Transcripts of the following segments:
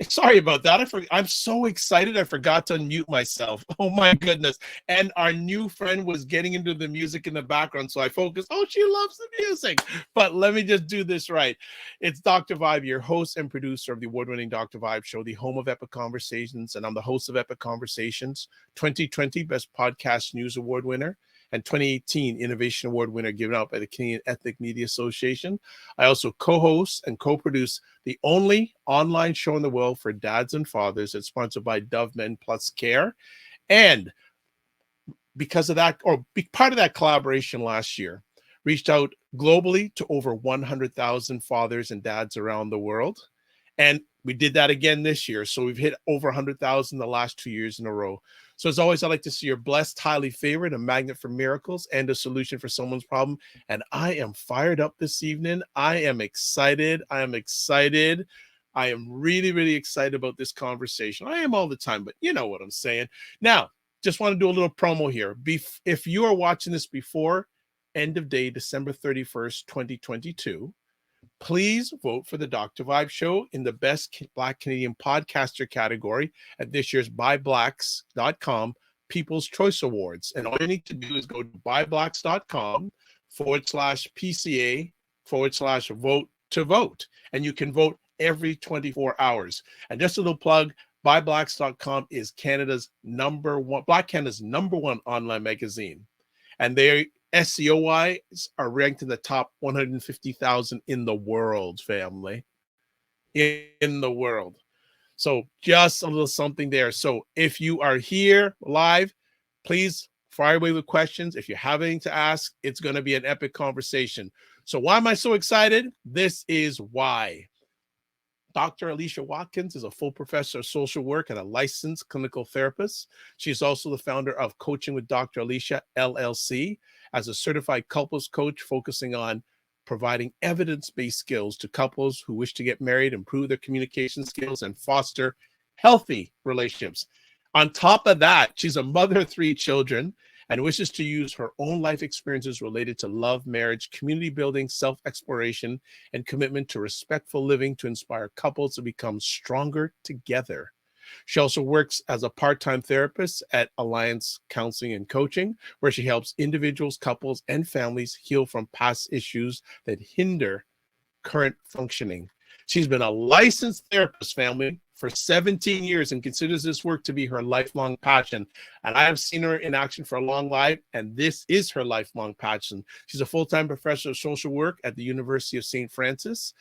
Sorry about that. I'm so excited. I forgot to unmute myself. Oh my goodness. And our new friend was getting into the music in the background. So I focused. Oh, she loves the music. But let me just do this right. It's Dr. Vibe, your host and producer of the award-winning Dr. Vibe show, the home of Epic Conversations. And I'm the host of Epic Conversations, 2020 Best Podcast News Award winner, and 2018 Innovation Award winner given out by the Canadian Ethnic Media Association. I also co-host and co-produce the only online show in the world for dads and fathers. It's sponsored by Dove Men Plus Care. And because of that, or part of that collaboration last year, reached out globally to over 100,000 fathers and dads around the world. And we did that again this year. So we've hit over 100,000 the last 2 years in a row. So as always, I like to see you're blessed, highly favored, a magnet for miracles, and a solution for someone's problem. And I am fired up this evening. I am excited. I am really, really excited about this conversation. I am all the time, but you know what I'm saying. Now, just want to do a little promo here. If you are watching this before end of day, December 31st, 2022, please vote for the Dr. Vibe show in the Best Black Canadian Podcaster category at this year's buyblacks.com People's Choice Awards. And all you need to do is go to buyblacks.com/PCA/vote to vote. And you can vote every 24 hours. And just a little plug, buyblacks.com is Black Canada's number one online magazine. And they SEO-wise are ranked in the top 150,000 in the world, family. In the world. So just a little something there. So if you are here live, please fire away with questions. If you have anything to ask, it's going to be an epic conversation. So why am I so excited? This is why. Dr. Alicia Watkins is a full professor of social work and a licensed clinical therapist. She's also the founder of Coaching with Dr. Alicia, LLC, as a certified couples coach focusing on providing evidence-based skills to couples who wish to get married, improve their communication skills, and foster healthy relationships. On top of that, she's a mother of 3 children and wishes to use her own life experiences related to love, marriage, community building, self-exploration, and commitment to respectful living to inspire couples to become stronger together. She also works as a part-time therapist at Alliance Counselling and Coaching, where she helps individuals, couples, and families heal from past issues that hinder current functioning. She's been a licensed therapist, family, for 17 years and considers this work to be her lifelong passion. And I have seen her in action for a long life, and this is her lifelong passion. She's a full-time professor of social work at the University of St. Francis.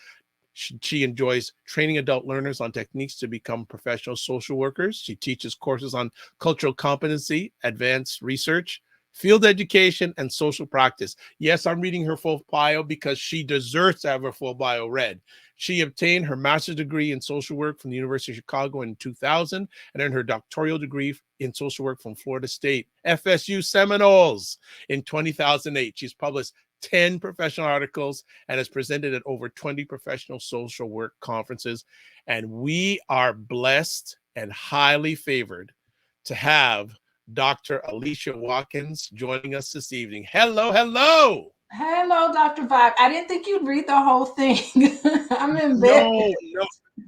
She enjoys training adult learners on techniques to become professional social workers. She teaches courses on cultural competency, advanced research, field education, and social practice. Yes, I'm reading her full bio because she deserves to have her full bio read. She obtained her master's degree in social work from the University of Chicago in 2000 and earned her doctoral degree in social work from Florida State, FSU Seminoles, in 2008. She's published 10 professional articles and has presented at over 20 professional social work conferences. And we are blessed and highly favored to have Dr. Alicia Watkins joining us this evening. Hello, hello. Hello, Dr. Vibe. I didn't think you'd read the whole thing. I'm embarrassed.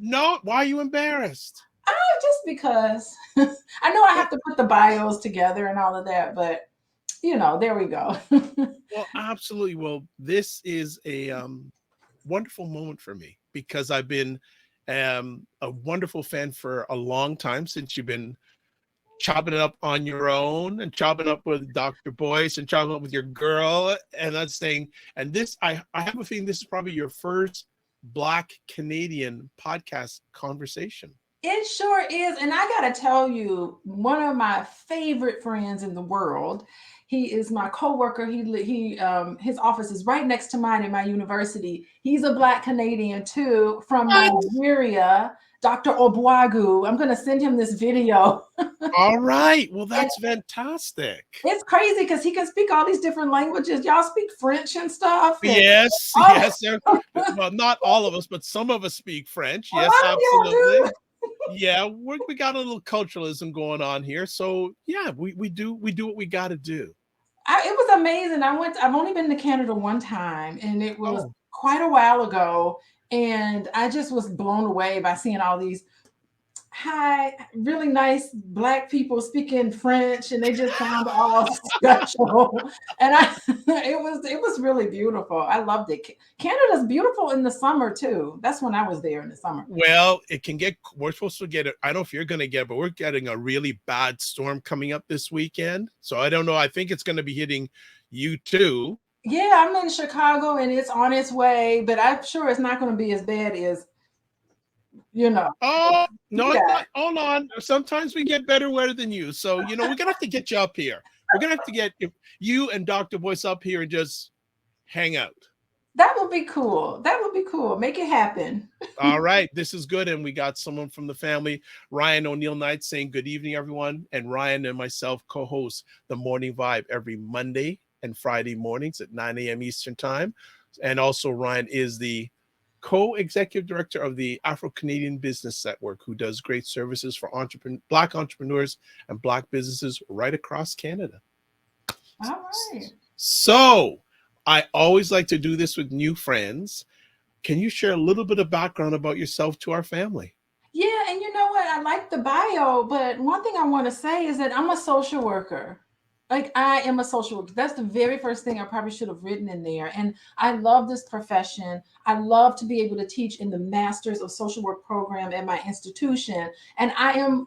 No. Why are you embarrassed? Just because I know I have to put the bios together and all of that, but there we go. Well, absolutely. Well, this is a wonderful moment for me because I've been a wonderful fan for a long time, since you've been chopping it up on your own and chopping up with Dr. Boyce and chopping up with your girl. And that's saying, and this, I have a feeling this is probably your first Black Canadian podcast conversation. It sure is. And I got to tell you, one of my favorite friends in the world, he is my coworker. His office is right next to mine in my university. He's a Black Canadian too, from Nigeria, Dr. Obuagu. I'm going to send him this video. All right. Well, that's fantastic. It's crazy because he can speak all these different languages. Y'all speak French and stuff. Yes. Well, not all of us, but some of us speak French. Yes, absolutely. Yeah, we got a little culturalism going on here. So yeah, we do what we got to do. It was amazing. I've only been to Canada one time, and it was quite a while ago. And I just was blown away by seeing all these hi, really nice Black people speaking French, and they just sound all special. And it was really beautiful. I loved it. Canada's beautiful in the summer too. That's when I was there in the summer. Well, it can get, we're supposed to get it. I don't know if you're going to get it, but we're getting a really bad storm coming up this weekend. So I don't know. I think it's going to be hitting you too. Yeah, I'm in Chicago and it's on its way, but I'm sure it's not going to be as bad as, you know. Oh, no, it's Yeah. not. Hold on. Sometimes we get better weather than you. So, we're going to have to get you up here. We're going to have to get you and Dr. Boyce up here and just hang out. That would be cool. That would be cool. Make it happen. All right. This is good. And we got someone from the family, Ryan O'Neill Knight, saying good evening, everyone. And Ryan and myself co-host the Morning Vibe every Monday and Friday mornings at 9 a.m. Eastern time. And also Ryan is the co-executive director of the Afro-Canadian Business Network, who does great services for Black entrepreneurs and Black businesses right across Canada. All right. So I always like to do this with new friends. Can you share a little bit of background about yourself to our family? Yeah, and you know what? I like the bio, but one thing I want to say is that I'm a social worker. Like I am a social worker. That's the very first thing I probably should have written in there. And I love this profession. I love to be able to teach in the Masters of Social Work program at my institution. And I am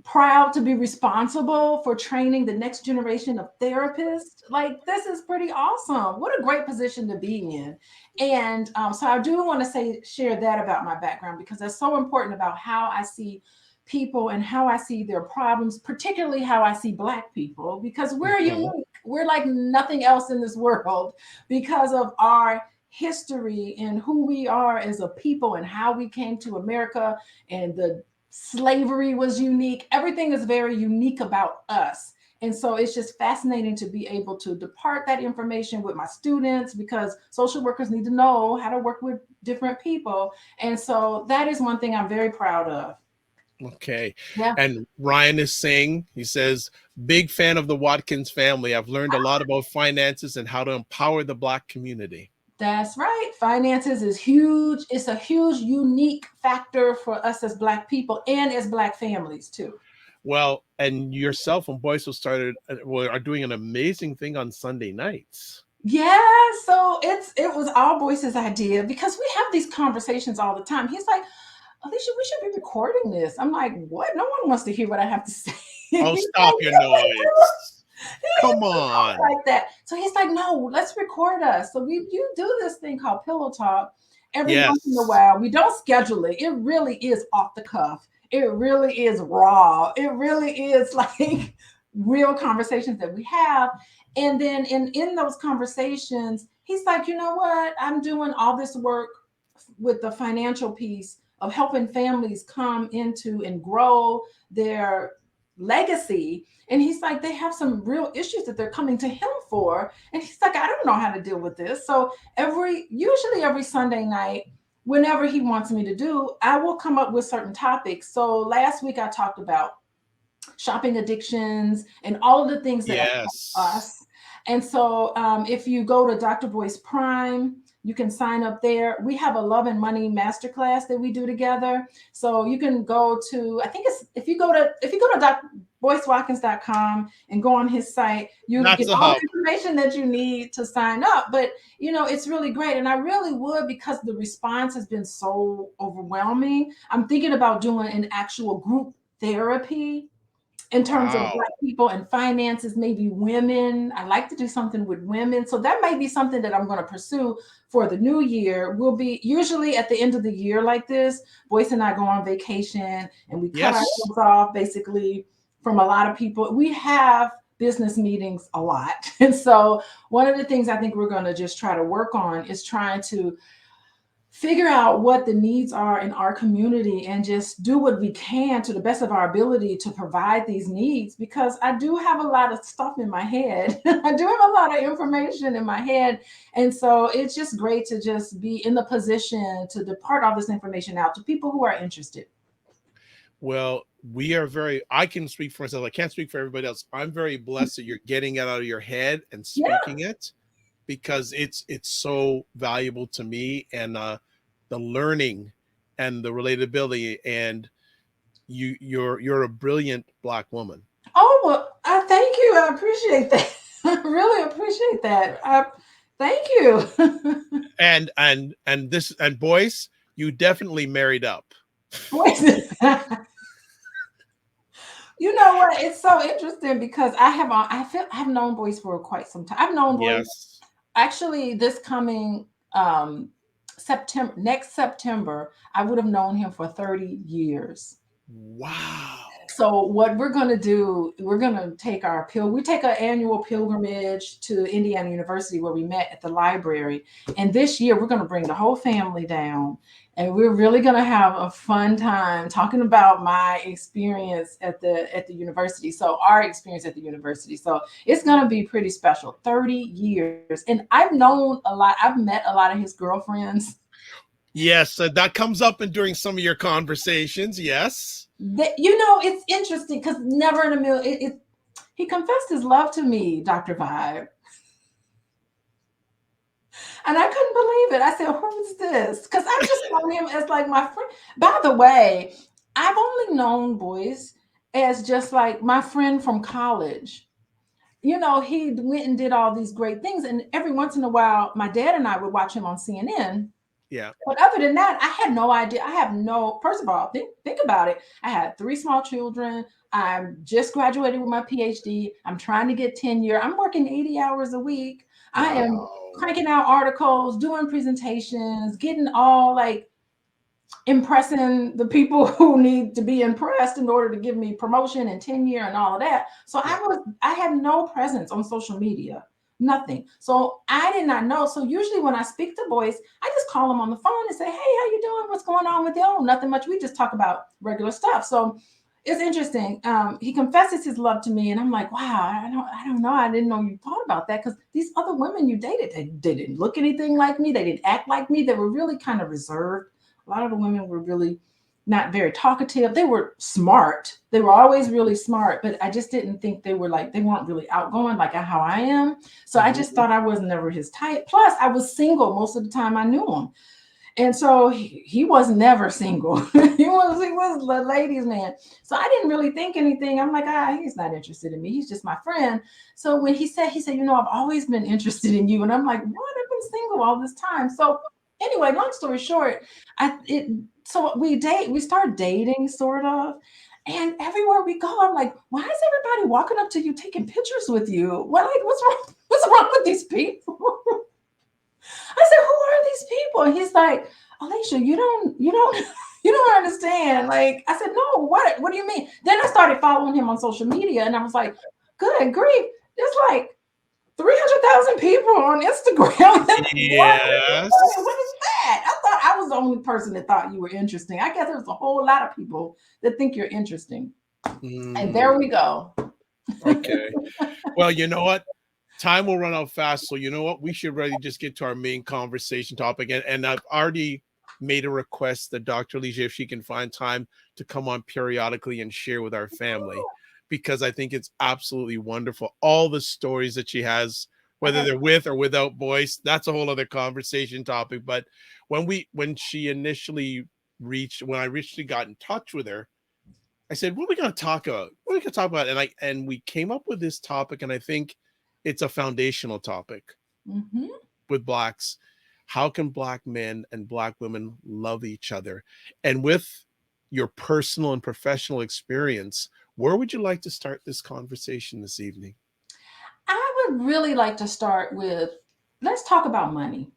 proud to be responsible for training the next generation of therapists. Like this is pretty awesome. What a great position to be in. And so I do want to share that about my background because that's so important about how I see people and how I see their problems, particularly how I see Black people, because we're unique. We're like nothing else in this world because of our history and who we are as a people and how we came to America, and the slavery was unique. Everything is very unique about us. And so it's just fascinating to be able to depart that information with my students because social workers need to know how to work with different people. And so that is one thing I'm very proud of. Okay. Yeah. And Ryan is saying, he says, big fan of the Watkins family. I've learned a lot about finances and how to empower the Black community. That's right. Finances is huge. It's a huge, unique factor for us as Black people and as Black families too. Well, and yourself and Boyce are doing an amazing thing on Sunday nights. Yeah, so it was all Boyce's idea because we have these conversations all the time. He's like, Alicia, we should be recording this. I'm like, what? No one wants to hear what I have to say. Oh, stop your noise. Come on. Like that. So he's like, no, let's record us. So you do this thing called Pillow Talk every once in a while. We don't schedule it. It really is off the cuff. It really is raw. It really is like real conversations that we have. And then in those conversations, he's like, you know what? I'm doing all this work with the financial piece of helping families come into and grow their legacy. And he's like, they have some real issues that they're coming to him for. And he's like, I don't know how to deal with this. So usually every Sunday night, whenever he wants me to do, I will come up with certain topics. So last week I talked about shopping addictions and all of the things that affect us. And so if you go to Dr. Boyce Prime, you can sign up there. We have a love and money masterclass that we do together. So you can go to, I think it's, if you go to boycewatkins.com and go on his site, you get all the information that you need to sign up. But, it's really great. And I really would, because the response has been so overwhelming. I'm thinking about doing an actual group therapy in terms of Black people and finances, maybe women. I like to do something with women. So that might be something that I'm going to pursue for the new year. We'll be usually at the end of the year like this, Boyce and I go on vacation and we cut ourselves off basically from a lot of people. We have business meetings a lot. And so one of the things I think we're going to just try to work on is trying to figure out what the needs are in our community and just do what we can to the best of our ability to provide these needs, because I do have a lot of stuff in my head. I do have a lot of information in my head. And so it's just great to just be in the position to depart all this information out to people who are interested. Well, I can speak for myself. I can't speak for everybody else. I'm very blessed that you're getting it out of your head and speaking it, because it's so valuable to me, and the learning and the relatability. And you're a brilliant Black woman. Oh, well, I thank you. I appreciate that. I really appreciate that. Thank you. And Boyce, you definitely married up. Boys, you know what? It's so interesting because I've known Boyce for quite some time. I've known Boyce Yes. actually this coming September, next September, I would have known him for 30 years. Wow. So what we're going to do, we're going to we take an annual pilgrimage to Indiana University where we met at the library. And this year we're going to bring the whole family down, and we're really going to have a fun time talking about my experience at the university. So our experience at the university. So it's going to be pretty special. 30 years. And I've met a lot of his girlfriends. Yes, that comes up during some of your conversations. Yes. It's interesting because never in a million, he confessed his love to me, Dr. Vibe. And I couldn't believe it. I said, who's this? Because I just known him as like my friend. By the way, I've only known Boyce as just like my friend from college. He went and did all these great things. And every once in a while, my dad and I would watch him on CNN. Yeah. But other than that, I had no idea. First of all, think about it. I had 3 small children. I'm just graduated with my PhD. I'm trying to get tenure. I'm working 80 hours a week. I am cranking out articles, doing presentations, getting all like impressing the people who need to be impressed in order to give me promotion and tenure and all of that. So I had no presence on social media. Nothing. So I did not know. So usually when I speak to Boyce, I just call him on the phone and say, "Hey, how you doing? What's going on with you?" Oh, nothing much. We just talk about regular stuff. So it's interesting. He confesses his love to me, and I'm like, wow, I don't know. I didn't know you thought about that because these other women you dated, they didn't look anything like me. They didn't act like me. They were really kind of reserved. A lot of the women were really not very talkative. They were smart. They were always really smart, but I just didn't think they weren't really outgoing like how I am. So I just thought I was never his type. Plus, I was single most of the time I knew him. And so he was never single. he was the ladies' man. So I didn't really think anything. I'm like, he's not interested in me. He's just my friend. So when he said, I've always been interested in you. And I'm like, what? I've been single all this time. So anyway, long story short, so we start dating sort of. And everywhere we go, I'm like, why is everybody walking up to you taking pictures with you? What's wrong? What's wrong with these people? I said, who are these people? And he's like, Alicia, you don't understand. Like, I said, no, what do you mean? Then I started following him on social media, and I was like, good grief, there's like 300,000 people on Instagram. Yes. What is that? I thought I was the only person that thought you were interesting. I guess there's a whole lot of people that think you're interesting. And there we go. Okay. Well, you know what? Time will run out fast. So you know what? We should really just get to our main conversation topic. And I've already made a request that Dr. Alicia, if she can find time to come on periodically and share with our family, because I think it's absolutely wonderful. All the stories that she has, whether they're with or without Boyce, that's a whole other conversation topic. But when I initially got in touch with her, I said, what are we going to talk about? What are we going to talk about? And we came up with this topic, and I think it's a foundational topic with Blacks. How can Black men and Black women love each other? And with your personal and professional experience, where would you like to start this conversation this evening? I would really like to start with, let's talk about money.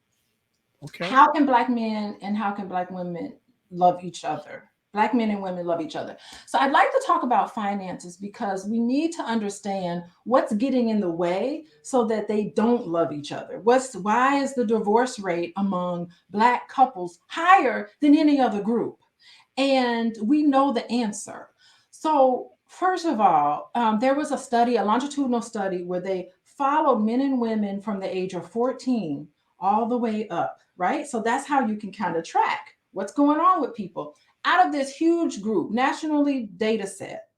Okay. How can Black men and how can Black women love each other? Black men and women love each other. So I'd like to talk about finances because we need to understand what's getting in the way so that they don't love each other. Why is the divorce rate among Black couples higher than any other group? And we know the answer. So first of all, there was a longitudinal study where they followed men and women from the age of 14 all the way up, right? So that's how you can kind of track what's going on with people. Out of this huge group, nationally data set,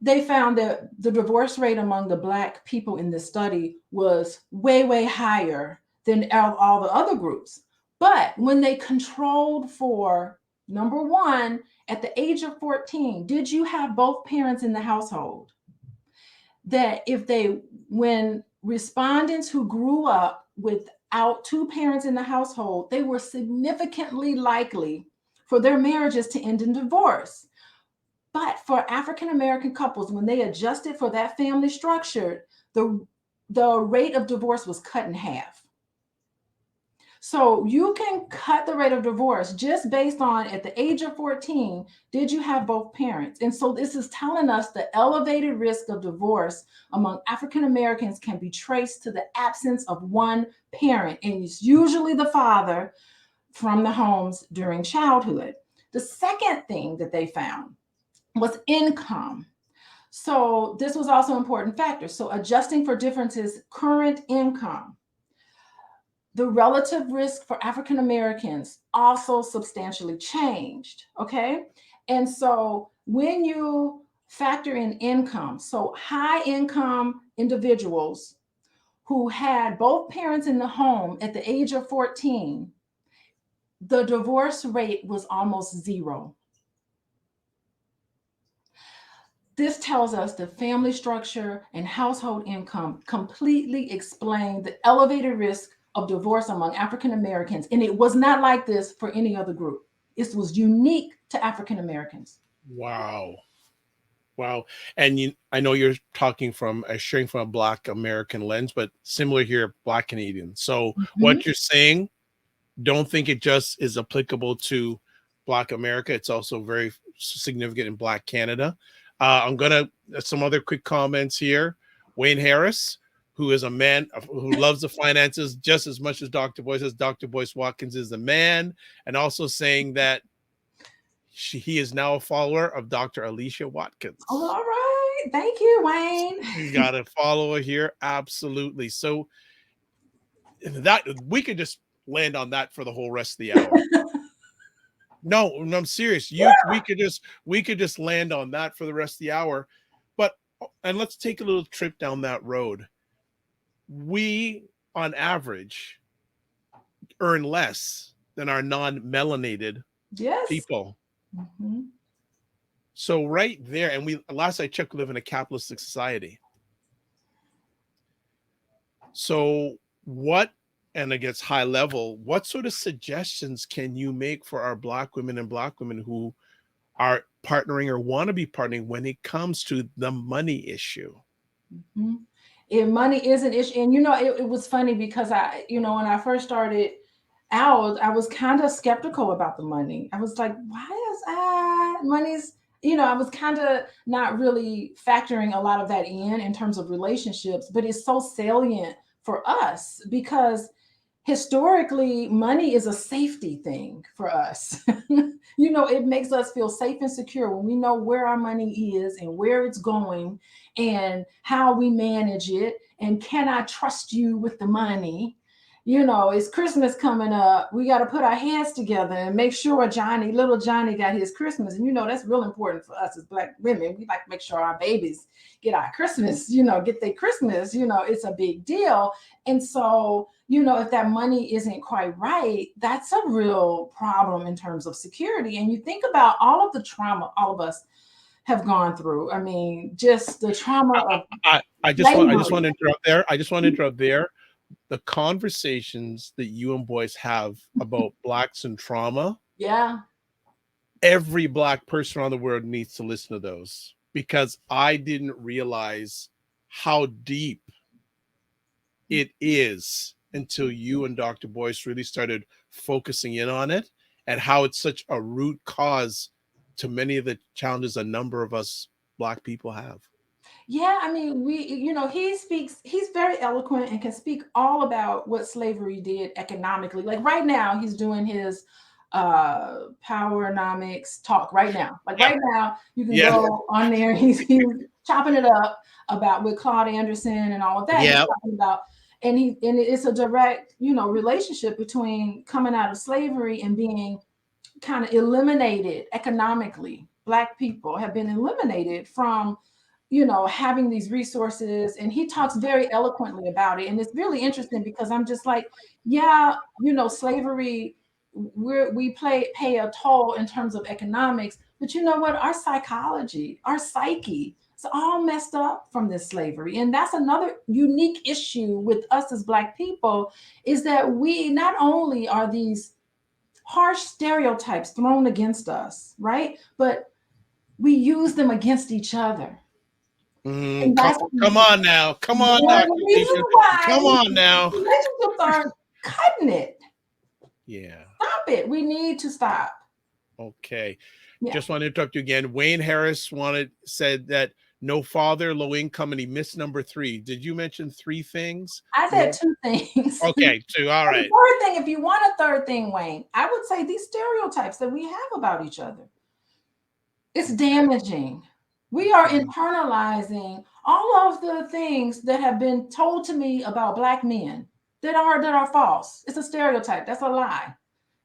they found that the divorce rate among the Black people in this study was way, way higher than all the other groups. But when they controlled for Number one, at the age of 14, did you have both parents in the household? That when respondents who grew up without two parents in the household, they were significantly likely for their marriages to end in divorce. But for African American couples, when they adjusted for that family structure, the rate of divorce was cut in half. So you can cut the rate of divorce just based on, at the age of 14, did you have both parents? And so this is telling us the elevated risk of divorce among African Americans can be traced to the absence of one parent, and it's usually the father, from the homes during childhood. The second thing that they found was income. So this was also an important factor. So adjusting for differences, current income. The relative risk for African Americans also substantially changed, okay? And so when you factor in income, so high income individuals who had both parents in the home at the age of 14, the divorce rate was almost zero. This tells us the family structure and household income completely explain the elevated risk of divorce among African Americans. And it was not like this for any other group. It was unique to African Americans. Wow. Wow. And I know you're talking from sharing from a Black American lens, but similar here, Black Canadian. So what you're saying, don't think it just is applicable to Black America. It's also very significant in Black Canada. I'm going to, some other quick comments here. Wayne Harris, who is a man who loves the finances just as much as Dr. Boyce, as Dr. Boyce Watkins is the man, and also saying that he is now a follower of Dr. Alicia Watkins. Oh, all right. Thank you, Wayne. You got a follower here. Absolutely. So that we could just land on that for the whole rest of the hour. No, I'm serious. We could just land on that for the rest of the hour. And let's take a little trip down that road. We, on average, earn less than our non-melanated people. Mm-hmm. So right there, and last I checked, we live in a capitalistic society. So and it gets high level, what sort of suggestions can you make for our Black women and Black women who are partnering or want to be partnering when it comes to the money issue? Mm-hmm. If money is an issue, and it was funny because when I first started out, I was kind of skeptical about the money. I was like, why is money's, I was kind of not really factoring a lot of that in terms of relationships, but it's so salient for us because historically, money is a safety thing for us. It makes us feel safe and secure when we know where our money is and where it's going and how we manage it. And can I trust you with the money? It's Christmas coming up. We got to put our heads together and make sure little Johnny got his Christmas. And, that's real important for us as Black women. We like to make sure our babies get our Christmas, get their Christmas, it's a big deal. And so, if that money isn't quite right, that's a real problem in terms of security. And you think about all of the trauma all of us have gone through. I mean, just the trauma of I just want to interrupt there. I just want to interrupt there. The conversations that you and Boyce have about Blacks and trauma. Yeah. Every Black person around the world needs to listen to those, because I didn't realize how deep it is until you and Dr. Boyce really started focusing in on it, and how it's such a root cause to many of the challenges a number of us Black people have. Yeah, I mean, he's very eloquent and can speak all about what slavery did economically. Like right now, he's doing his Powernomics talk right now. Right now, you can go on there. He's chopping it up about with Claude Anderson and all of that. Yeah. He's talking about, and it's a direct, relationship between coming out of slavery and being kind of eliminated economically. Black people have been eliminated from having these resources, and he talks very eloquently about it. And it's really interesting because I'm just like, slavery we pay a toll in terms of economics, but you know what? Our psychology, our psyche, it's all messed up from this slavery. And that's another unique issue with us as Black people, is that we not only are these harsh stereotypes thrown against us, right? But we use them against each other. And that's Come on now. Come on one now, of the Alicia. reasons why Come on now. relationships aren't cutting it. Yeah. Stop it. We need to stop. Okay. Yeah. Just want to interrupt you again. Wayne Harris said that no father, low income, and he missed number 3. Did you mention 3 things? I said 2 things. Okay, 2. All right. The third thing, if you want a third thing, Wayne, I would say these stereotypes that we have about each other. It's damaging. We are internalizing all of the things that have been told to me about Black men that are false. It's a stereotype. That's a lie.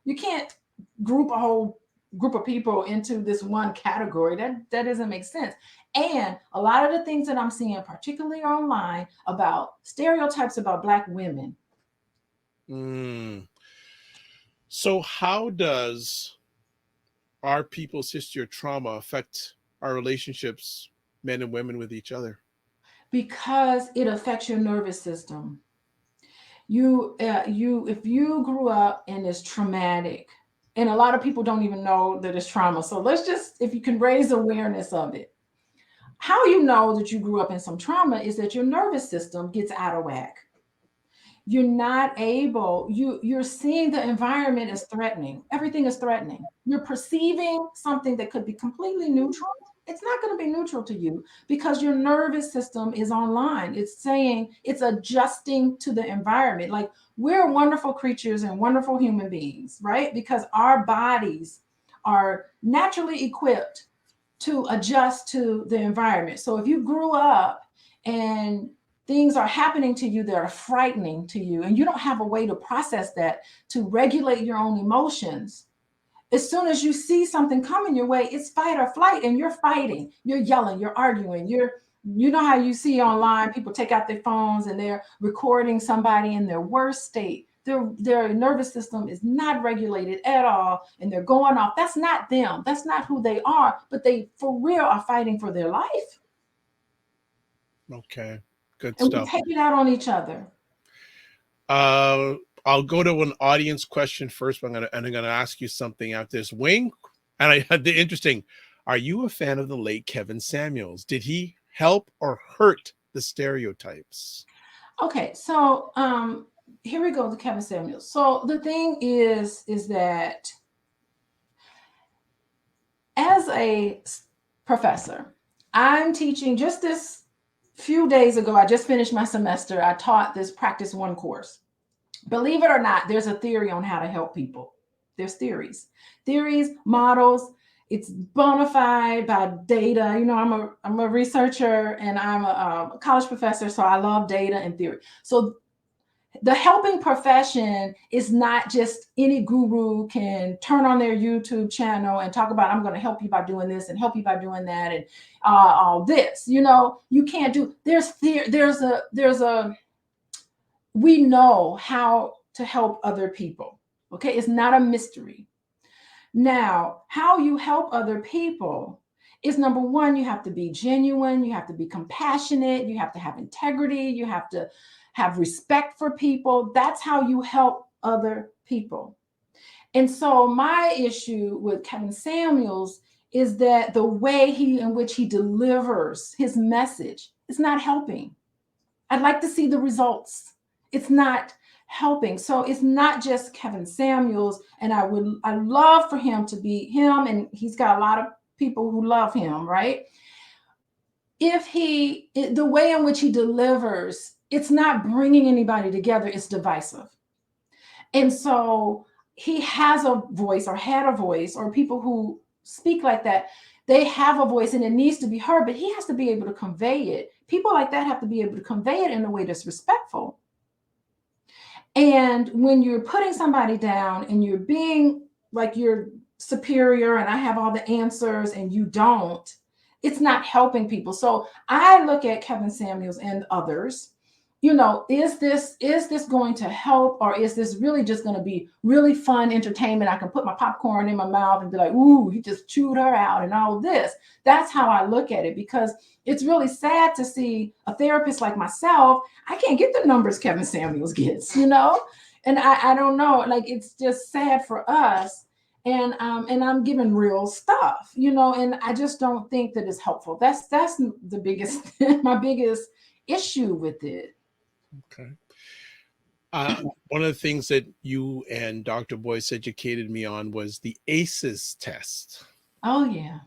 You can't group a whole group of people into this one category. That doesn't make sense. And a lot of the things that I'm seeing, particularly online, about stereotypes about Black women. So how does our people's history of trauma affect our relationships, men and women, with each other? Because it affects your nervous system. If you grew up and it's traumatic, and a lot of people don't even know that it's trauma. So let's just, if you can raise awareness of it. How you know that you grew up in some trauma is that your nervous system gets out of whack. You're not able, you're seeing the environment as threatening. Everything is threatening. You're perceiving something that could be completely neutral. It's not going to be neutral to you because your nervous system is online. It's saying, it's adjusting to the environment. Like, we're wonderful creatures and wonderful human beings, right? Because our bodies are naturally equipped to adjust to the environment. So if you grew up and things are happening to you that are frightening to you, and you don't have a way to process that, to regulate your own emotions, as soon as you see something coming your way, it's fight or flight, and you're fighting, you're yelling, you're arguing, you know how you see online, people take out their phones and they're recording somebody in their worst state. Their nervous system is not regulated at all, and they're going off. That's not them. That's not who they are, but they for real are fighting for their life. Okay, good and stuff. We take it out on each other. I'll go to an audience question first, but I'm gonna ask you something after this. Wayne, and I had the interesting. Are you a fan of the late Kevin Samuels? Did he help or hurt the stereotypes? Okay, so here we go to Kevin Samuels. So the thing is that as a professor, I'm teaching. Just this few days ago, I just finished my semester. I taught this practice 1 course. Believe it or not, there's a theory on how to help people. There's theories, models. It's bona fide by data. You know, I'm a researcher and I'm a college professor, so I love data and theory. So the helping profession is not just any guru can turn on their YouTube channel and talk about, I'm going to help you by doing this and help you by doing that and all this. You know, you can't do. We know how to help other people. Okay, it's not a mystery. Now, how you help other people is, number 1, you have to be genuine, you have to be compassionate, you have to have integrity, you have to have respect for people. That's how you help other people. And so my issue with Kevin Samuels is that the way in which he delivers his message is not helping. I'd like to see the results. It's not helping. So it's not just Kevin Samuels, and I love for him to be him, and he's got a lot of people who love him, right? The way in which he delivers, it's not bringing anybody together, it's divisive. And so he has a voice, or had a voice, or people who speak like that, they have a voice and it needs to be heard, but he has to be able to convey it. People like that have to be able to convey it in a way that's respectful. And when you're putting somebody down and you're being like you're superior and I have all the answers and you don't, it's not helping people. So I look at Kevin Samuels and others you know, is this going to help, or is this really just going to be really fun entertainment? I can put my popcorn in my mouth and be like, ooh, he just chewed her out and all this. That's how I look at it, because it's really sad to see a therapist like myself. I can't get the numbers Kevin Samuels gets, you know? And I don't know, like, it's just sad for us. And I'm giving real stuff, you know, and I just don't think that it's helpful. That's the biggest, my biggest issue with it. Okay. One of the things that you and Dr. Boyce educated me on was the ACEs test. Oh, yeah.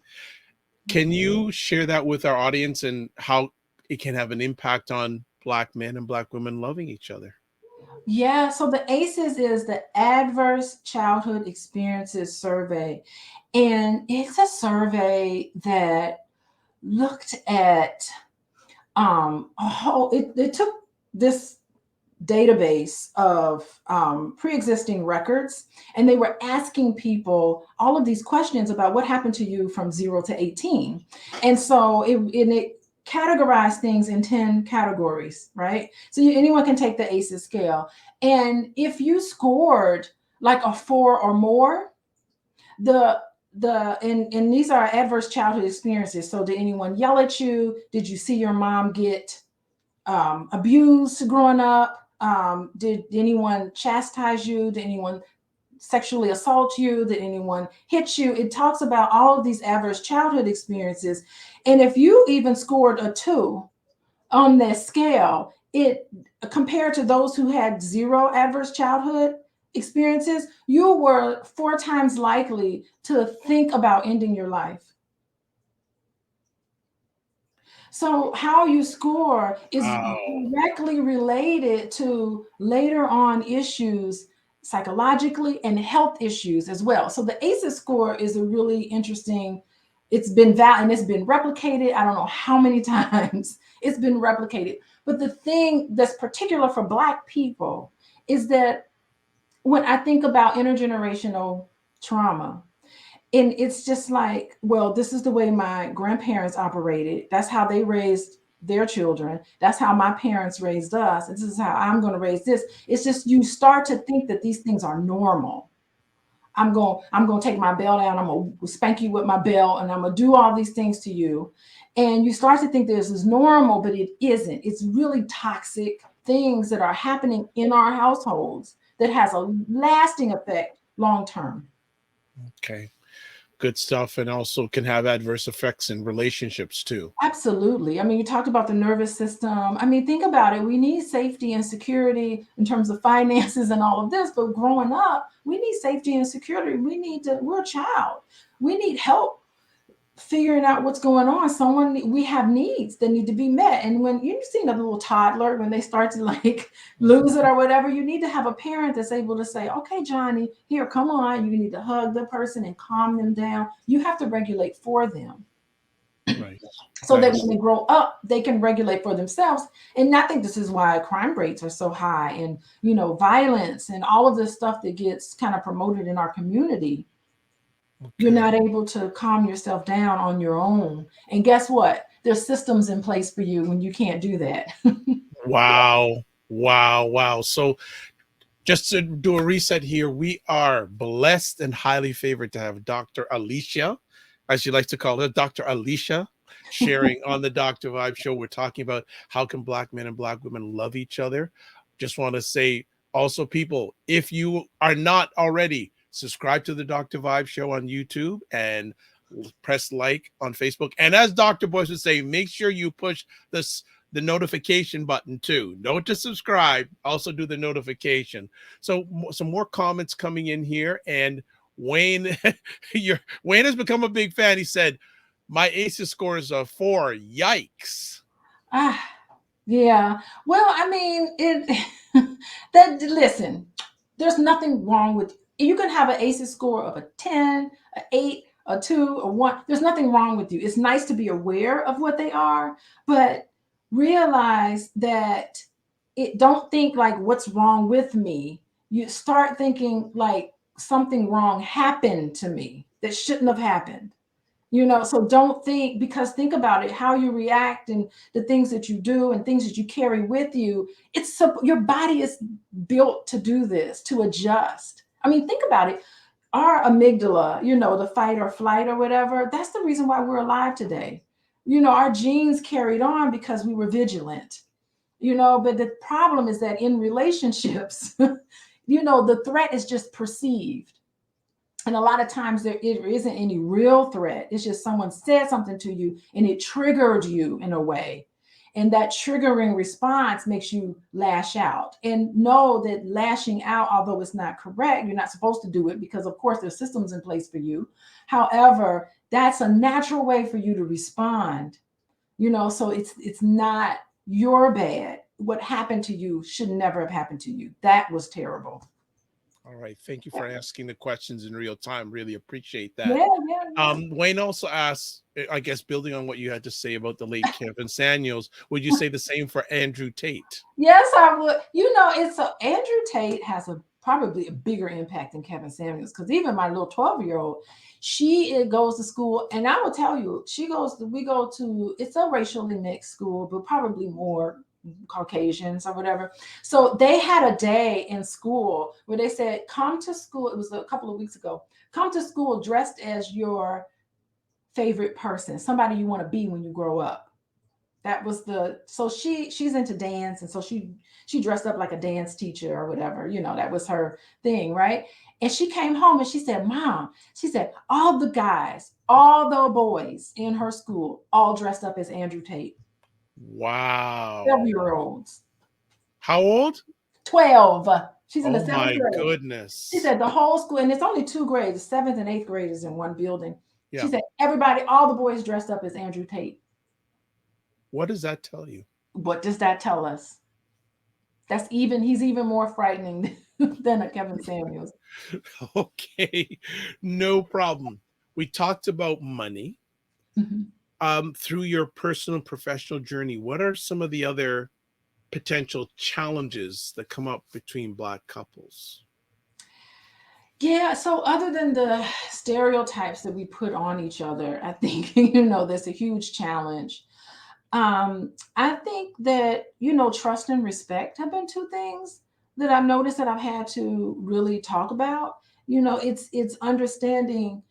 Can you share that with our audience and how it can have an impact on Black men and Black women loving each other? Yeah. So the ACEs is the Adverse Childhood Experiences Survey. And it's a survey that looked at it took this database of pre-existing records, and they were asking people all of these questions about what happened to you from 0 to 18. And so it categorized things in 10 categories, right? So anyone can take the ACEs scale, and if you scored like a 4 or more, and these are adverse childhood experiences. So did anyone yell at you? Did you see your mom get abused growing up? Did anyone chastise you? Did anyone sexually assault you? Did anyone hit you? It talks about all of these adverse childhood experiences. And if you even scored a 2 on that scale, it compared to those who had 0 adverse childhood experiences, you were 4 times likely to think about ending your life. So how you score is directly related to later on issues psychologically and health issues as well. So the ACEs score is a really interesting, it's been valid and it's been replicated. I don't know how many times it's been replicated. But the thing that's particular for Black people is that when I think about intergenerational trauma, and it's just like, well, this is the way my grandparents operated. That's how they raised their children. That's how my parents raised us. And this is how I'm going to raise this. It's just, you start to think that these things are normal. I'm going to take my belt down. I'm going to spank you with my belt, and I'm going to do all these things to you. And you start to think this is normal, but it isn't. It's really toxic things that are happening in our households that has a lasting effect long term. Okay. Good stuff. And also can have adverse effects in relationships too. Absolutely. I mean, you talked about the nervous system. I mean, think about it. We need safety and security in terms of finances and all of this, but growing up, we need safety and security. We're a child. We need help figuring out what's going on. We have needs that need to be met. And when you've seen a little toddler, when they start to like lose it or whatever, you need to have a parent that's able to say, okay, Johnny, here, come on. You need to hug the person and calm them down. You have to regulate for them. Right. So that when they grow up, they can regulate for themselves. And I think this is why crime rates are so high, and, you know, violence and all of this stuff that gets kind of promoted in our community. Okay. You're not able to calm yourself down on your own. And guess what? There's systems in place for you when you can't do that. Wow. Wow. Wow. So just to do a reset here, we are blessed and highly favored to have Dr. Alicia, as she likes to call her, Dr. Alicia, sharing on the Dr. Vibe Show. We're talking about how can Black men and Black women love each other. Just want to say also, people, if you are not already, subscribe to the Dr. Vibe Show on YouTube and press like on Facebook. And as Dr. Boyce would say, make sure you push the notification button too. Don't just subscribe, also do the notification. So some more comments coming in here. And Wayne, Wayne has become a big fan. He said, my ACEs score is a 4. Yikes. Yeah. Well, I mean, listen, there's nothing wrong with, you can have an ACEs score of a 10, an 8, a 2, a 1. There's nothing wrong with you. It's nice to be aware of what they are, but realize that don't think like what's wrong with me. You start thinking like something wrong happened to me that shouldn't have happened. So don't think, because think about it, how you react and the things that you do and things that you carry with you. Your body is built to do this, to adjust. I mean, think about it. Our amygdala, the fight or flight or whatever, that's the reason why we're alive today. Our genes carried on because we were vigilant, but the problem is that in relationships, the threat is just perceived. And a lot of times there isn't any real threat. It's just someone said something to you and it triggered you in a way. And that triggering response makes you lash out. And know that lashing out, although it's not correct, you're not supposed to do it because, of course, there's systems in place for you. However, that's a natural way for you to respond. So it's not your bad. What happened to you should never have happened to you. That was terrible. All right. Thank you for asking the questions in real time. Really appreciate that. Yeah. Wayne also asked, I guess, building on what you had to say about the late Kevin Samuels, would you say the same for Andrew Tate? Yes, I would. Andrew Tate has probably a bigger impact than Kevin Samuels, because even my little 12-year-old, she goes to school, and I will tell you, it's a racially mixed school, but probably more Caucasians or whatever. So they had a day in school where they said, come to school. It was a couple of weeks ago. Come to school dressed as your favorite person, somebody you want to be when you grow up. That was so she's into dance, and so she dressed up like a dance teacher or whatever. That was her thing, right? And she came home and she said, Mom, she said, all the guys, all the boys in her school, all dressed up as Andrew Tate. Wow. 12-year-olds. How old? 12. She's in the Oh seventh my grade. goodness. She said the whole school, and it's only 2 grades, 7th and 8th graders in one building. Yeah. She said everybody, all the boys dressed up as Andrew Tate. What does that tell you? What does that tell us? He's even more frightening than a Kevin Samuels. Okay, no problem. We talked about money. Through your personal and professional journey, what are some of the other potential challenges that come up between Black couples? Yeah, so other than the stereotypes that we put on each other, I think, there's a huge challenge. I think that, trust and respect have been 2 things that I've noticed that I've had to really talk about. It's understanding,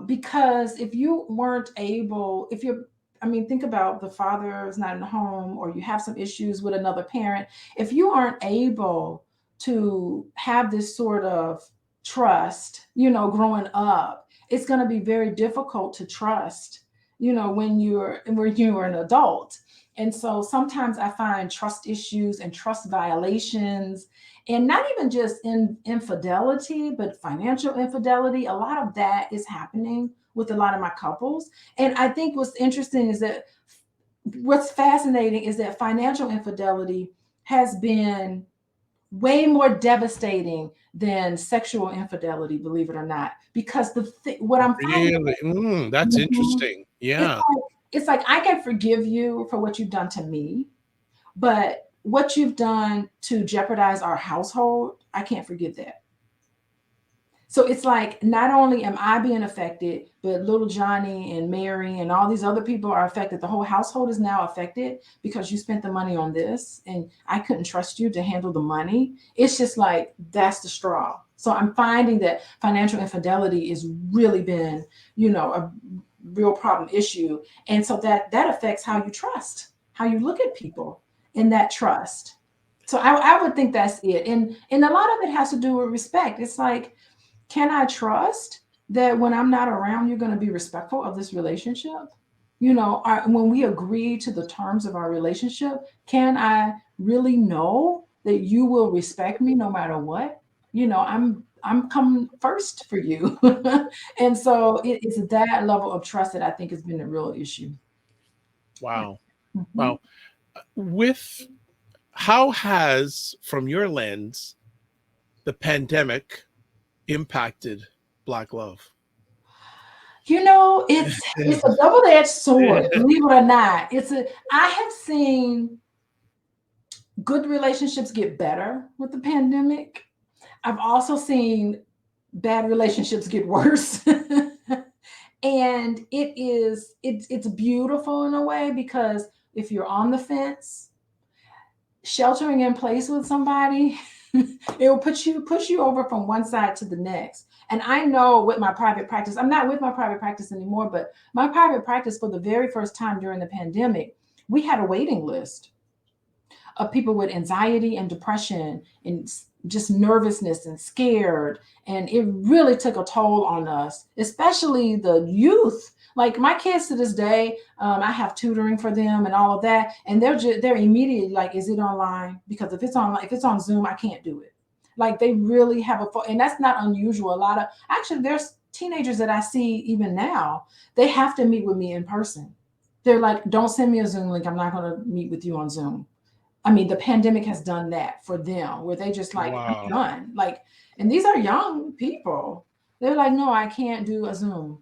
because if you weren't able, think about the father is not in the home, or you have some issues with another parent. If you aren't able to have this sort of trust, growing up, it's going to be very difficult to trust, when you're an adult. And so sometimes I find trust issues and trust violations, and not even just in infidelity, but financial infidelity. A lot of that is happening with a lot of my couples. And I think what's fascinating is that financial infidelity has been way more devastating than sexual infidelity, believe it or not, because what I'm finding, that's interesting. Yeah. It's like I can forgive you for what you've done to me, but what you've done to jeopardize our household, I can't forgive that. So it's like, not only am I being affected, but little Johnny and Mary and all these other people are affected. The whole household is now affected because you spent the money on this, and I couldn't trust you to handle the money. It's just like, that's the straw. So I'm finding that financial infidelity has really been, a real problem issue. And so that affects how you trust, how you look at people, and that trust. So I would think that's it. And a lot of it has to do with respect. It's like, can I trust that when I'm not around, you're going to be respectful of this relationship? When we agree to the terms of our relationship, can I really know that you will respect me no matter what? I'm coming first for you. And so it's that level of trust that I think has been a real issue. Wow. Wow. How has, from your lens, the pandemic impacted Black love? It's a double-edged sword, believe it or not. I have seen good relationships get better with the pandemic. I've also seen bad relationships get worse. And it's beautiful in a way, because if you're on the fence, sheltering in place with somebody, it will push you over from one side to the next. And I know with my private practice, I'm not with my private practice anymore, but my private practice, for the very first time during the pandemic, we had a waiting list of people with anxiety and depression and just nervousness and scared. And it really took a toll on us, especially the youth. Like my kids to this day, I have tutoring for them and all of that, and they're immediately like, "Is it online?" Because if it's on Zoom, I can't do it. Like they really have and that's not unusual. A lot of actually, there's teenagers that I see even now. They have to meet with me in person. They're like, "Don't send me a Zoom link. I'm not going to meet with you on Zoom." I mean, the pandemic has done that for them, where they just like, "I'm Wow. done." Like, and these are young people. They're like, "No, I can't do a Zoom.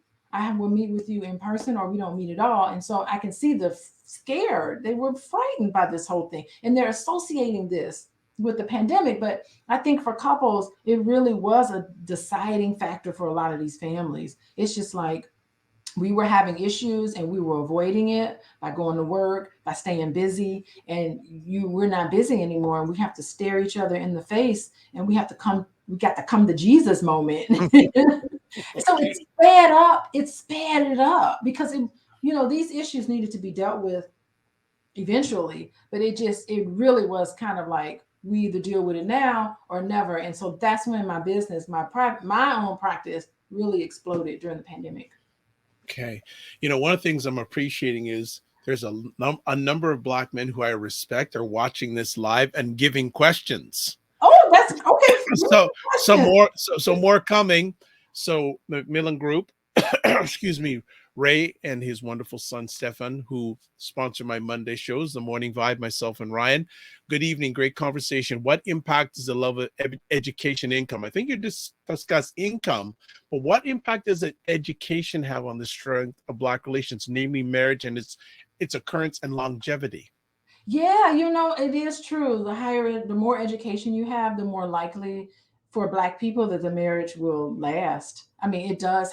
Will meet with you in person, or we don't meet at all." And so I can see the scared. They were frightened by this whole thing, and they're associating this with the pandemic. But I think for couples, it really was a deciding factor for a lot of these families. It's just like, we were having issues and we were avoiding it by going to work, by staying busy, and we're not busy anymore, and we have to stare each other in the face, and we got to come to Jesus moment. So Okay. it sped it up, because these issues needed to be dealt with eventually, but it really was kind of like, we either deal with it now or never. And so that's when my own practice really exploded during the pandemic. Okay. One of the things I'm appreciating is there's a number of Black men who I respect are watching this live and giving questions. Oh, that's okay. So more coming. So Macmillan Group, excuse me, Ray and his wonderful son Stefan, who sponsor my Monday shows, The Morning Vibe, myself and Ryan. Good evening, great conversation. What impact does the love of education income? I think you just discussed income, but what impact does education have on the strength of Black relations, namely marriage and its occurrence and longevity? Yeah, it is true. The more education you have, the more likely for Black people that the marriage will last. I mean, it does.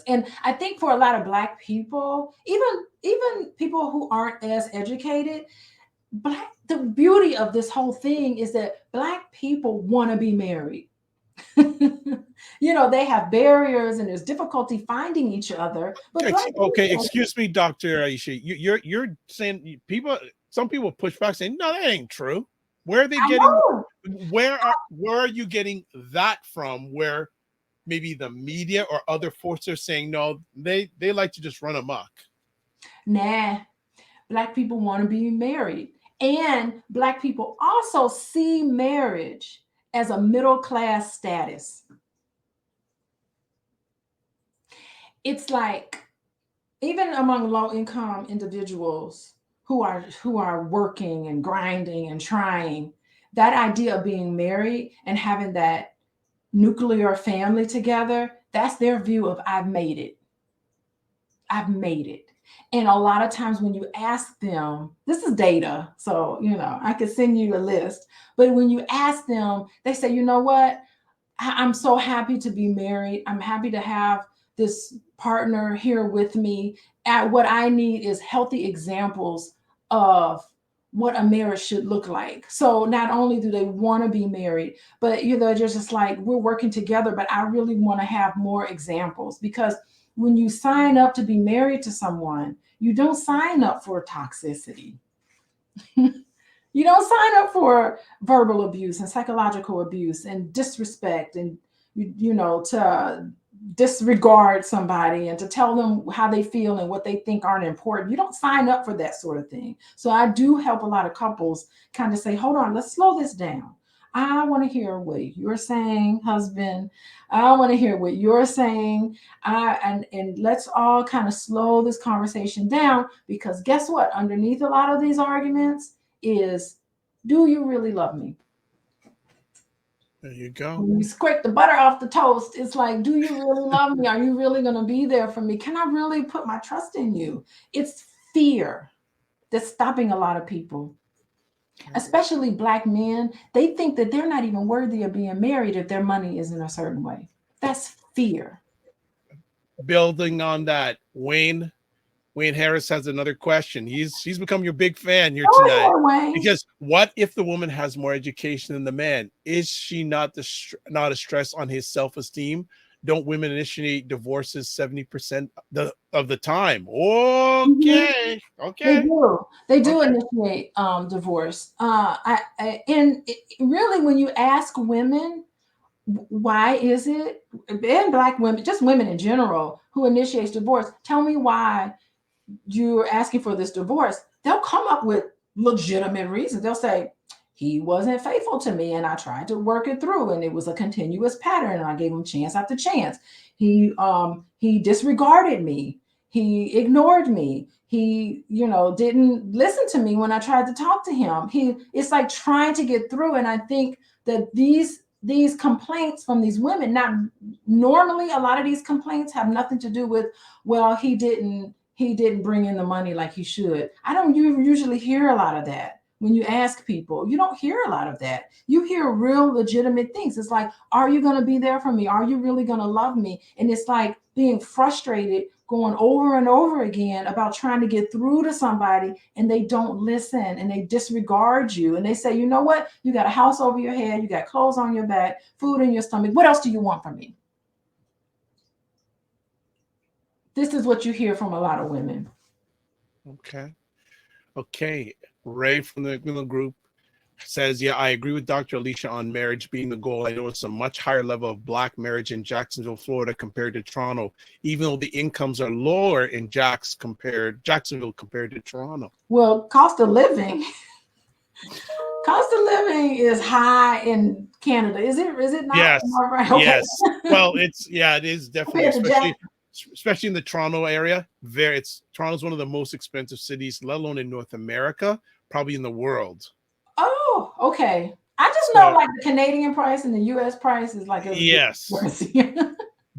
And I think for a lot of Black people, even people who aren't as educated, the beauty of this whole thing is that Black people want to be married. They have barriers and there's difficulty finding each other, but Black Okay, people, excuse me, Dr. Aisha. You're saying some people push back saying, no, that ain't true. Where are they I getting know. where are you getting that from? Where maybe the media or other forces are saying no, they like to just run amok. Nah, Black people want to be married. And Black people also see marriage as a middle class status. It's like, even among low income individuals who are working and grinding and trying, that idea of being married and having that nuclear family together, that's their view of, I've made it. I've made it. And a lot of times when you ask them, this is data, so I could send you a list, but when you ask them, they say, "You know what? I'm so happy to be married. I'm happy to have this partner here with me. And what I need is healthy examples of what a marriage should look like." So not only do they want to be married, but they're just like, we're working together, but I really want to have more examples, because when you sign up to be married to someone, you don't sign up for toxicity. You don't sign up for verbal abuse and psychological abuse and disrespect, and to disregard somebody and to tell them how they feel and what they think aren't important. You don't sign up for that sort of thing. So I do help a lot of couples kind of say, hold on, let's slow this down. I want to hear what you're saying, husband. I want to hear what you're saying. And let's all kind of slow this conversation down, because guess what? Underneath a lot of these arguments is, do you really love me? There you go. When you scrape the butter off the toast, it's like, do you really love me? Are you really going to be there for me? Can I really put my trust in you? It's fear that's stopping a lot of people, especially Black men. They think that they're not even worthy of being married if their money isn't a certain way. That's fear. building on that, Wayne Harris has another question. He's become your big fan here Oh, tonight. yeah, Wayne. Because what if the woman has more education than the man? Is she not not a stress on his self-esteem? Don't women initiate divorces 70% of the time? Okay. They Okay. do. They do Okay. initiate divorce. And really, when you ask women, why is it, and Black women, just women in general, who initiates divorce, tell me why you're asking for this divorce, they'll come up with legitimate reasons. They'll say, he wasn't faithful to me and I tried to work it through and it was a continuous pattern and I gave him chance after chance. He disregarded me. He ignored me. He, didn't listen to me when I tried to talk to him. It's like trying to get through. And I think that these complaints from these women, not normally, a lot of these complaints have nothing to do with, well, he didn't bring in the money like he should. I don't usually hear a lot of that. When you ask people, you don't hear a lot of that. You hear real legitimate things. It's like, are you going to be there for me? Are you really going to love me? And it's like being frustrated, going over and over again about trying to get through to somebody, and they don't listen and they disregard you. And they say, you know what? You got a house over your head. You got clothes on your back, food in your stomach. What else do you want from me? This is what you hear from a lot of women. Okay. Ray from the group says, yeah, I agree with Dr. Alicia on marriage being the goal. I know it's a much higher level of Black marriage in Jacksonville, Florida compared to Toronto, even though the incomes are lower in Jacksonville compared to Toronto. Well, cost of living is high in Canada. Is it not? Yes. Right? Okay. Yes. Well, it is definitely, especially in the Toronto area. Toronto's one of the most expensive cities, let alone in North America, probably in the world. Oh, okay. I just know like the Canadian price and the US price is like yes.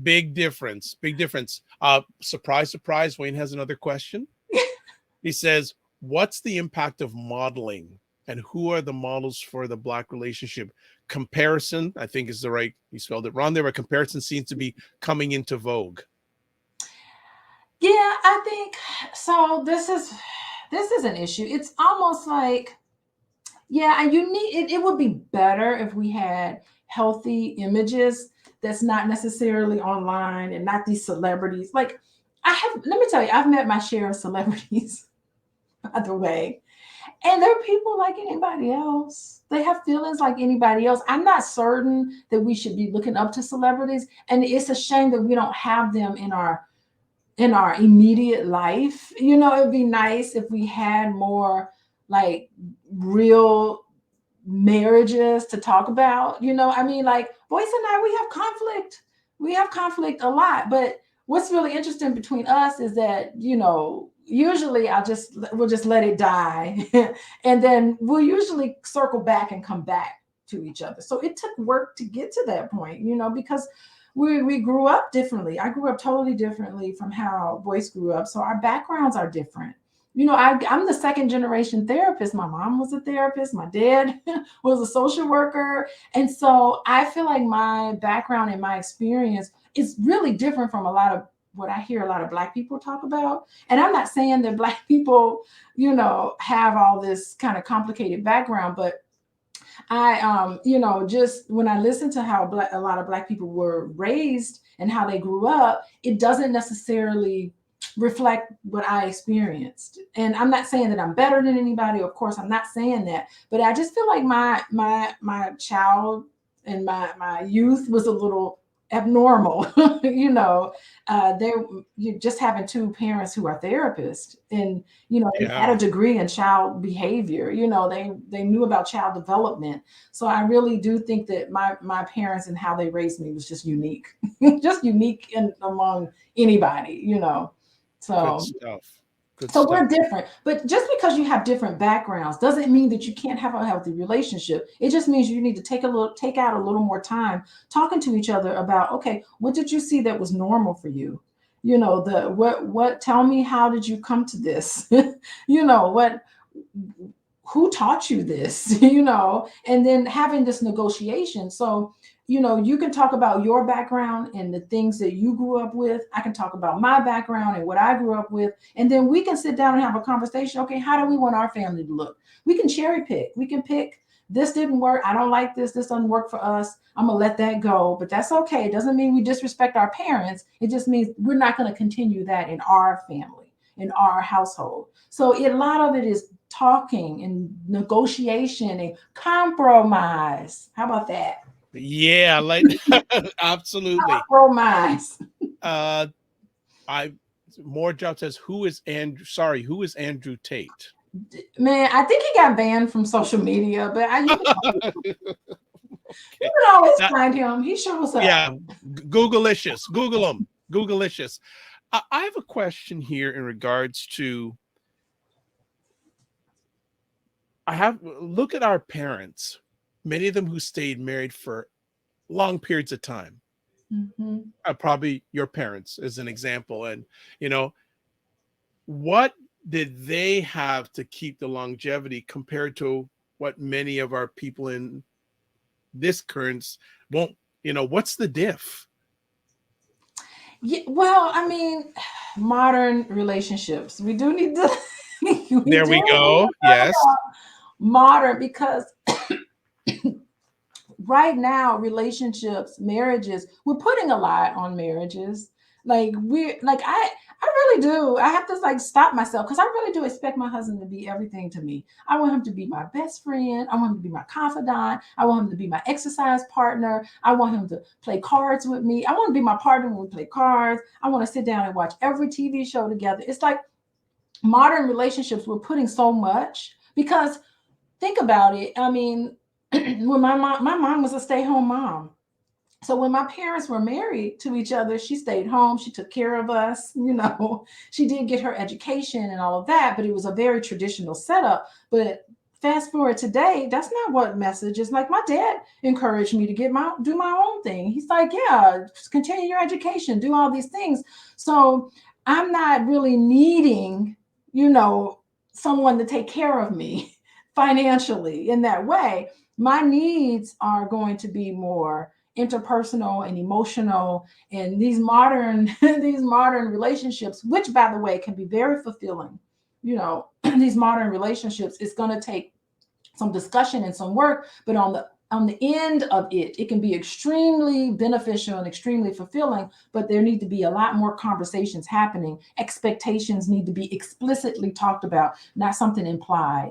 Big difference. Surprise, Wayne has another question. He says, what's the impact of modeling and who are the models for the Black relationship? Comparison, I think is you spelled it wrong there, but comparison seems to be coming into vogue. Yeah, I think so. This is an issue. It's almost like, yeah, and it would be better if we had healthy images that's not necessarily online and not these celebrities. Like let me tell you, I've met my share of celebrities, by the way, and they're people like anybody else. They have feelings like anybody else. I'm not certain that we should be looking up to celebrities, and it's a shame that we don't have them in our immediate life. It'd be nice if we had more like real marriages to talk about. I mean, like Boyce and I, we have conflict a lot, but what's really interesting between us is that, usually we'll just let it die. And then we'll usually circle back and come back to each other. So it took work to get to that point, because we grew up differently. I grew up totally differently from how Boyce grew up. So our backgrounds are different. I'm the second generation therapist. My mom was a therapist. My dad was a social worker. And so I feel like my background and my experience is really different from a lot of what I hear a lot of Black people talk about. And I'm not saying that Black people, have all this kind of complicated background, but I, just when I listen to how a lot of Black people were raised and how they grew up, it doesn't necessarily reflect what I experienced. And I'm not saying that I'm better than anybody. Of course, I'm not saying that, but I just feel like my child and my youth was a little abnormal. You just having two parents who are therapists, and they had a degree in child behavior. They knew about child development. So I really do think that my parents and how they raised me was just unique, just unique among anybody. So Good so stuff. we're different, but just because you have different backgrounds doesn't mean that you can't have a healthy relationship. It just means you need to take out a little more time talking to each other about, okay, what did you see that was normal for you? Tell me, how did you come to this? Who taught you this? And then having this negotiation. So you can talk about your background and the things that you grew up with. I can talk about my background and what I grew up with. And then we can sit down and have a conversation. Okay, how do we want our family to look? We can cherry pick. We can pick, this didn't work. I don't like this. This doesn't work for us. I'm going to let that go. But that's okay. It doesn't mean we disrespect our parents. It just means we're not going to continue that in our family, in our household. So a lot of it is talking and negotiation and compromise. How about that? Yeah, like absolutely. Compromise. I more job says who is Andrew Tate? Man, I think he got banned from social media, but you can always find him. He shows up. Yeah, Googleicious. Google him. Googleicious. I have a question here in regards to. Look at our parents, many of them who stayed married for long periods of time. Mm-hmm. Probably your parents as an example. And, what did they have to keep the longevity compared to what many of our people in this current won't, what's the diff? Yeah, well, I mean, modern relationships. We do need to. There we go. Yes. Modern, because right now, relationships, marriages, we're putting a lot on marriages. I really do. I have to stop myself, because I really do expect my husband to be everything to me. I want him to be my best friend. I want him to be my confidant. I want him to be my exercise partner. I want him to play cards with me. I want to be my partner when we play cards. I want to sit down and watch every TV show together. It's like modern relationships, we're putting so much, because think about it. I mean, when my mom was a stay-home mom. So when my parents were married to each other, she stayed home. She took care of us. She did get her education and all of that, but it was a very traditional setup. But fast forward today, that's not what message is. Like, my dad encouraged me to do my own thing. He's like, yeah, just continue your education, do all these things. So I'm not really needing, someone to take care of me financially in that way. My needs are going to be more interpersonal and emotional, and these modern relationships, which, by the way, can be very fulfilling. These modern relationships, it's going to take some discussion and some work, but on the end of it can be extremely beneficial and extremely fulfilling. But there need to be a lot more conversations happening. Expectations need to be explicitly talked about, not something implied.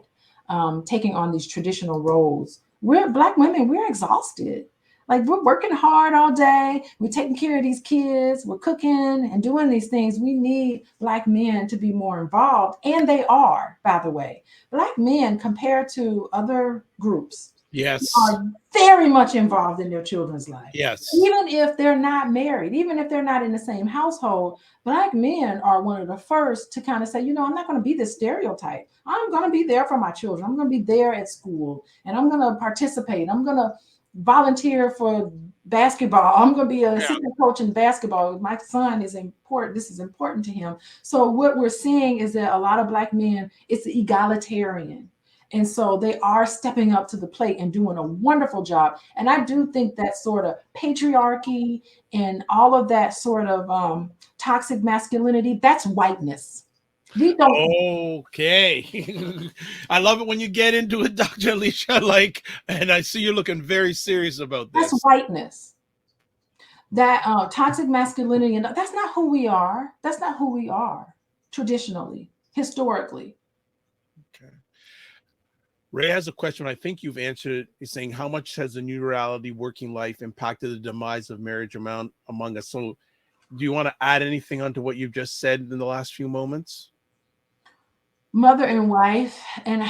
Taking on these traditional roles. Black women, we're exhausted. Like, we're working hard all day. We're taking care of these kids. We're cooking and doing these things. We need Black men to be more involved. And they are, by the way. Black men, compared to other groups, yes, are very much involved in their children's life. Yes. Even if they're not married, even if they're not in the same household, Black men are one of the first to kind of say, I'm not going to be this stereotype. I'm going to be there for my children. I'm going to be there at school, and I'm going to participate. I'm going to volunteer for basketball. I'm going to be an assistant coach in basketball. My son is important. This is important to him. So what we're seeing is that a lot of Black men, it's egalitarian. And so they are stepping up to the plate and doing a wonderful job. And I do think that sort of patriarchy and all of that sort of toxic masculinity, that's whiteness. We don't. Okay. I love it when you get into it, Dr. Alicia, and I see you're looking very serious about this. That's whiteness. That toxic masculinity, and that's not who we are. That's not who we are traditionally, historically. Okay. Ray has a question. I think you've answered it. He's saying, how much has the new reality working life impacted the demise of marriage among us? So do you want to add anything onto what you've just said in the last few moments? Mother and wife, and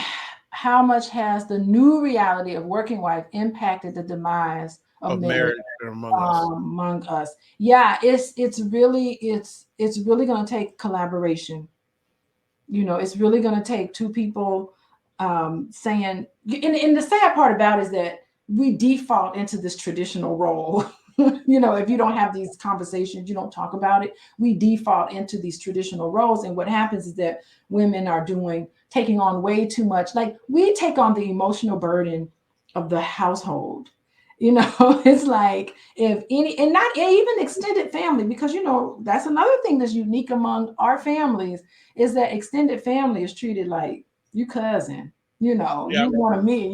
how much has the new reality of working wife impacted the demise of marriage among us? Yeah, it's really going to take collaboration. It's really going to take two people saying, and the sad part about it is that we default into this traditional role. If you don't have these conversations, you don't talk about it, we default into these traditional roles. And what happens is that women are taking on way too much. Like, we take on the emotional burden of the household. You know, it's like if any, and not even extended family, because you know that's another thing that's unique among our families is that extended family is treated like you cousin. You know, Yeah. you one of me,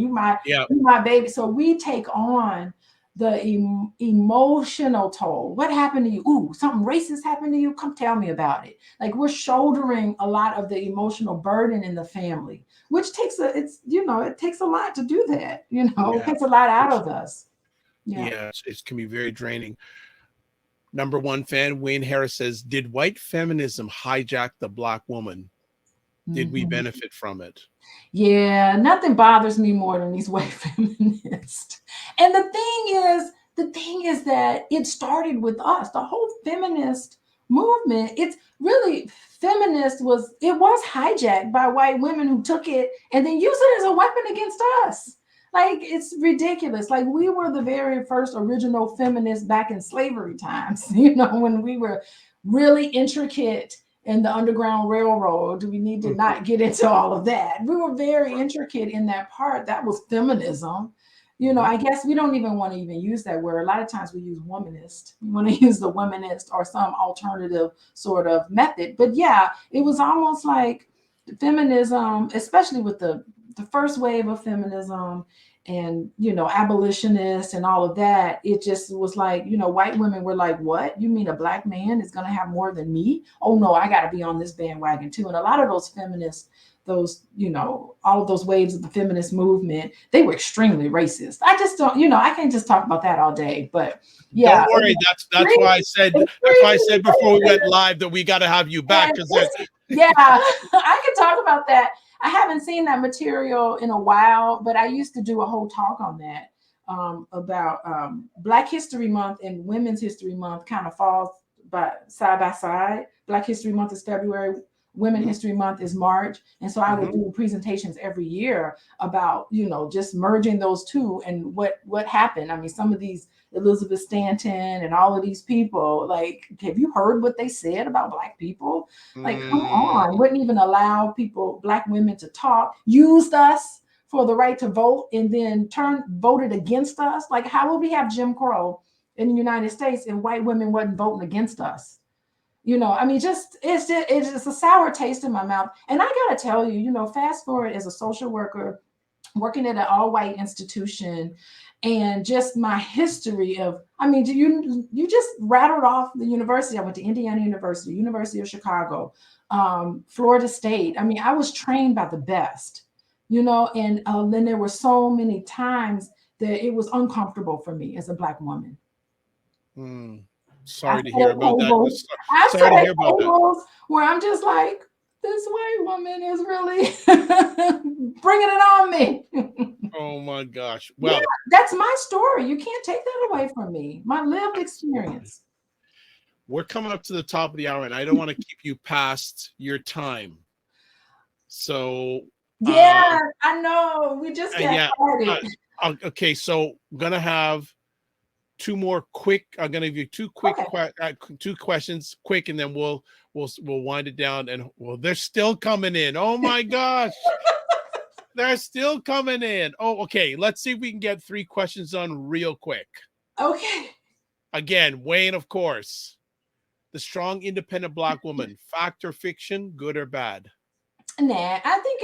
Yeah. you my baby. So we take on the emotional toll. What happened to you? Ooh, something racist happened to you. Come tell me about it. Like we're shouldering a lot of the emotional burden in the family, which takes it's you know it takes a lot to do that. You know, it Yeah. takes a lot out of us. Yeah. Yeah. It can be very draining. Number one fan, Wayne Harris says, did white feminism hijack the Black woman? Did we Mhm. benefit from it? Yeah, nothing bothers me more than these white feminists. And the thing is that it started with us. The whole feminist movement, it's really it was hijacked by white women who took it and then used it as a weapon against us. Like it's ridiculous. Like we were the very first original feminists back in slavery times, you know, when we were really intricate in the Underground Railroad. We need to Mhm. not get into all of that. We were very intricate in that part. That was feminism. You know, Mhm. I guess we don't even want to even use that word. A lot of times we use womanist. We want to use the womanist or some alternative sort of method. But yeah, it was almost like feminism, especially with the first wave of feminism and you know abolitionists and all of that. It just was like, you know, white women were like, what, you mean a black man is going to have more than me? Oh no, I got to be on this bandwagon too. And a lot of those feminists, those, you know, all of those waves of the feminist movement, they were extremely racist. I just don't, you know, I can't just talk about that all day. But yeah, Don't worry. That's why I said extremely before we went racist. live that we got to have you back And because yeah, I can talk about that. I haven't seen that material in a while, but I used to do a whole talk on that about Black History Month and Women's History Month kind of falls by side. Black History Month is February. Women Mhm. History Month is March, and so I would Mhm. do presentations every year about you know just merging those two and what happened. I mean, some of these Elizabeth Stanton and all of these people, like, have you heard what they said about Black people? Like, come Mm. on, wouldn't even allow people, Black women, to talk, used us for the right to vote, and then voted against us. Like, how would we have Jim Crow in the United States if white women wasn't voting against us? You know, I mean, it's just a sour taste in my mouth. And I gotta tell you, you know, fast forward as a social worker working at an all-white institution and just my history of, I mean, you just rattled off the university. I went to Indiana University, University of Chicago, Florida State. I mean, I was trained by the best, you know, and then there were so many times that it was uncomfortable for me as a Black woman. Mm. I Sorry to sat hear at about that. tables. I Sorry sat to at hear about that. tables where I'm just like, this white woman is really bringing it on me. Oh my gosh. Yeah, Well, that's my story. You can't take that away from me. My lived absolutely. experience. We're coming up to the top of the hour, and I don't want to keep you past your time. So, Yeah, uh, I know. We just got yeah. Uh, started. okay, so I'm gonna have two more quick. I'm gonna give you Okay. two questions, quick, and then we'll wind it down. And well, they're still coming in. Oh my gosh, they're still coming in. Oh, okay. Let's see if we can get three questions on real quick. Okay. Again, Wayne, of course. The strong, independent Black woman, fact or fiction, good or bad? Nah, I think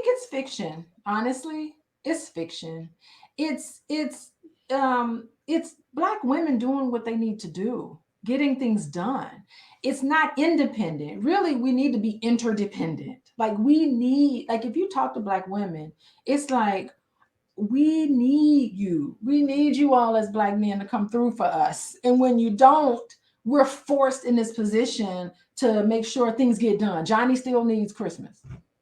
it's fiction. Honestly, it's fiction. It's Black women doing what they need to do, getting things done. It's not independent. Really, we need to be interdependent. Like we need, like if you talk to Black women, it's like we need you. We need you all as Black men to come through for us. And when you don't, we're forced in this position to make sure things get done. Johnny still needs Christmas.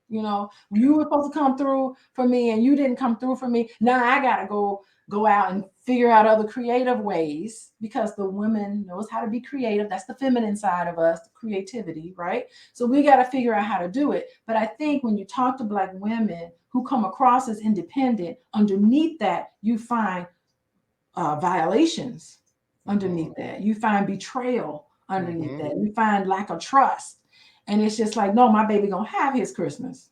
You know, you Okay. were supposed to come through for me and you didn't come through for me. Now I gotta go out and figure out other creative ways because the woman knows how to be creative. That's the feminine side of us, creativity, right? So we got to figure out how to do it. But I think when you talk to Black women who come across as independent, underneath that, you find violations. Mm-hmm. Underneath that, you find betrayal. Underneath Mm-hmm. that, you find lack of trust. And it's just like, no, my baby gonna have his Christmas.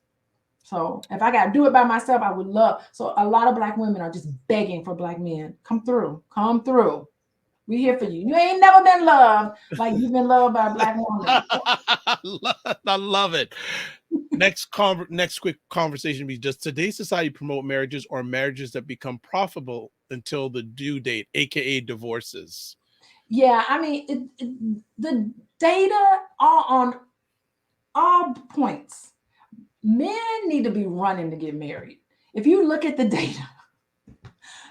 So if I got to do it by myself, I would love. So a lot of Black women are just begging for Black men. Come through. Come through. We here for you. You ain't never been loved like you've been loved by a Black woman. I love it. Next quick conversation be just today's society promote marriages or marriages that become profitable until the due date, aka divorces. Yeah, I mean, the data are on all points. Men need to be running to get married. If you look at the data,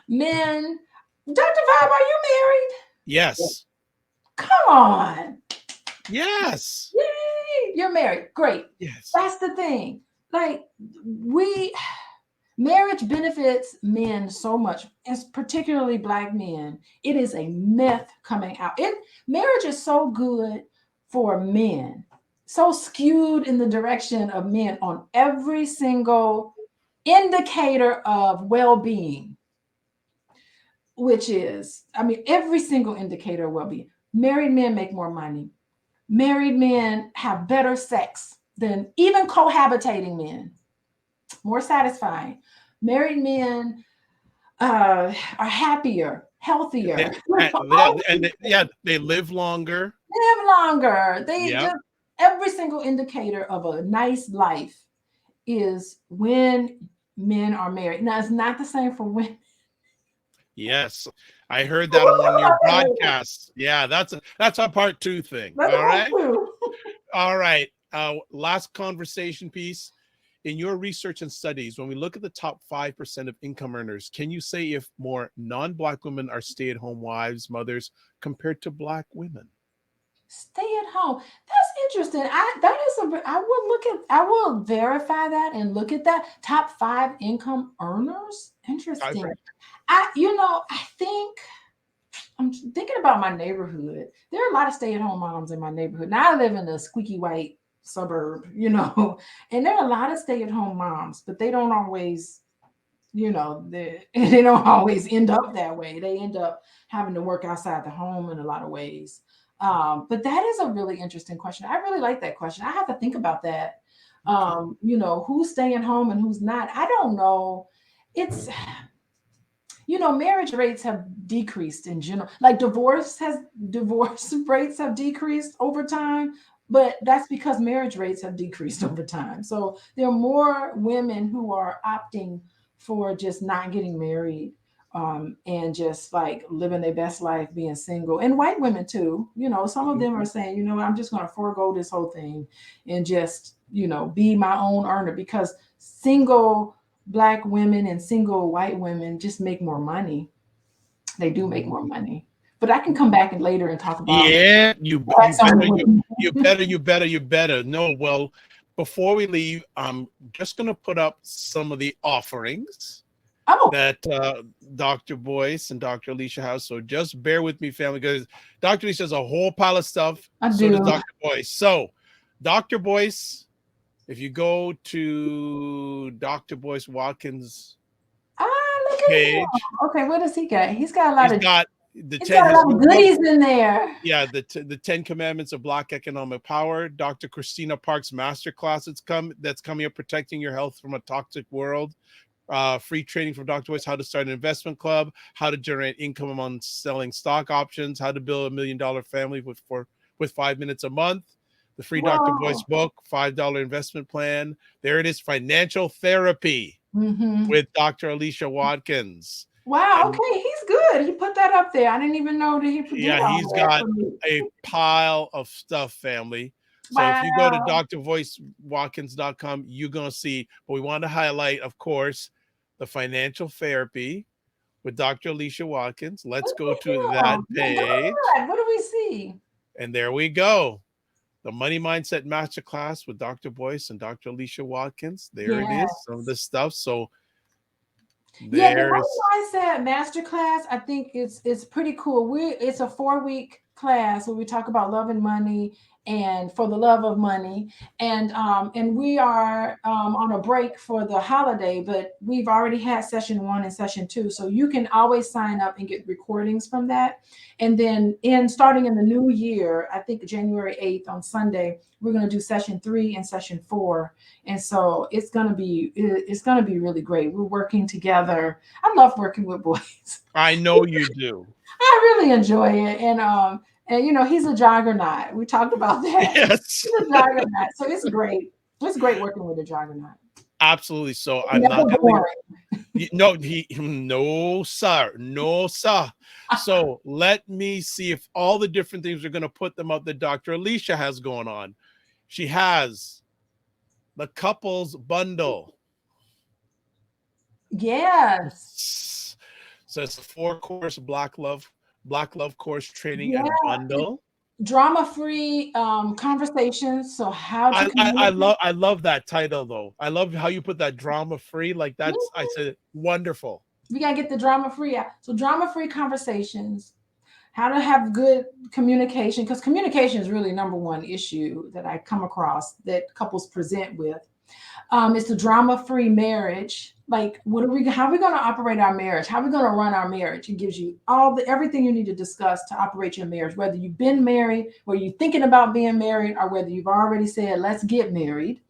men, Dr. Vibe, are you married? Yes. Come on. Yes. Yay, you're married. Great. Yes. That's the thing. Like, marriage benefits men so much, and particularly Black men. It is a myth coming out. Marriage is so good for men, so skewed in the direction of men on every single indicator of well-being, which is, I mean, every single indicator of well-being. Married men make more money. Married men have better sex than even cohabitating men, more satisfying. Married men are happier, healthier, they live longer. live longer. They Yep. just, every single indicator of a nice life is when men are married. Now, it's not the same for women. Yes, I heard that on one of your broadcasts. Yeah, that's a part 2 thing. That's All right. true. All right. Last conversation piece. In your research and studies, when we look at the top 5% of income earners, can you say if more non-Black women are stay-at-home wives, mothers, compared to Black women? Stay at home. That's interesting. I will verify that and look at that. Top 5 income earners. Interesting. I think I'm thinking about my neighborhood. There are a lot of stay-at-home moms in my neighborhood. Now I live in a squeaky white suburb, and there are a lot of stay-at-home moms, but they don't always, they don't always end up that way. They end up having to work outside the home in a lot of ways. But that is a really interesting question. I really like that question. I have to think about that. Who's staying home and who's not. I don't know. It's marriage rates have decreased in general. Like divorce rates have decreased over time, but that's because marriage rates have decreased over time. So there are more women who are opting for just not getting married, and just like living their best life being single, and white women too. Some of them are saying, I'm just going to forego this whole thing and just, be my own earner, because single Black women and single white women just make more money. They do make more money. But I can come back and later and talk about. Yeah, you better. No, well, before we leave, I'm just going to put up some of the offerings that Dr. Boyce and Dr. Alicia has. So just bear with me, family, because Dr. Alicia has a whole pile of stuff. So does Dr. Boyce. So Dr. Boyce, if you go to Dr. Boyce Watkins page. Okay, what does he got? He's got a lot of goodies in there. Yeah, the 10 Commandments of Black Economic Power. Dr. Christina Park's masterclass that's coming up, Protecting Your Health from a Toxic World. Free training from Dr. Boyce, how to start an investment club, how to generate income on selling stock options, how to build $1 million family with 5 minutes a month. The free Dr. Boyce book, $5 investment plan. There it is, Financial Therapy with Dr. Alicia Watkins. Wow, okay, he's good. He put that up there. I didn't even know that he put that. Yeah, he's got a pile of stuff, family. So if you go to drvoicewatkins.com, you're going to see, but we want to highlight, of course, the Financial Therapy with Dr. Alicia Watkins. Let's go to that page. What do we see? And there we go. The Money Mindset Masterclass with Dr. Boyce and Dr. Alicia Watkins. There it is, some of the stuff. So the Money Mindset Masterclass, I think it's pretty cool. It's a 4-week class where we talk about love and money and For the Love of Money. And we are on a break for the holiday, but we've already had session 1 and session 2. So you can always sign up and get recordings from that. And then starting in the new year, I think January 8th on Sunday, we're going to do session 3 and session 4. And so it's going to be really great. We're working together. I love working with boys. I know you do. I really enjoy it. And you know, he's a juggernaut. We talked about that. Yes. He's a juggernaut. So it's great. It's great working with a juggernaut. Absolutely. So I'm Never not boring. no, sir. No, sir. So let me see if all the different things we're going to put them out that Dr. Alicia has going on. She has the couples bundle. Yes. So it's a 4-course Black love course training and Yeah. bundle. Drama-free conversations. So how to communicate. I love that title though. I love how you put that drama-free. Like that's I said wonderful. We gotta get the drama-free out. So drama-free conversations, how to have good communication, because communication is really number one issue that I come across that couples present with. It's the drama-free marriage. Like, how are we going to operate our marriage? How are we going to run our marriage? It gives you everything you need to discuss to operate your marriage, whether you've been married, whether you're thinking about being married, or whether you've already said, let's get married.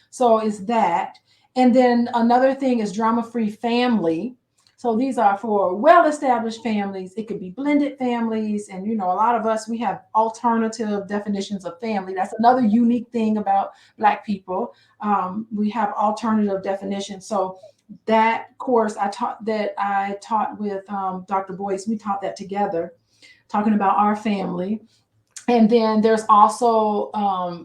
So it's that. And then another thing is drama-free family. So these are for well-established families. It could be blended families. And, you know, a lot of us, we have alternative definitions of family. That's another unique thing about Black people. We have alternative definitions. So that course I taught with Dr. Boyce, we taught that together, talking about our family. And then there's also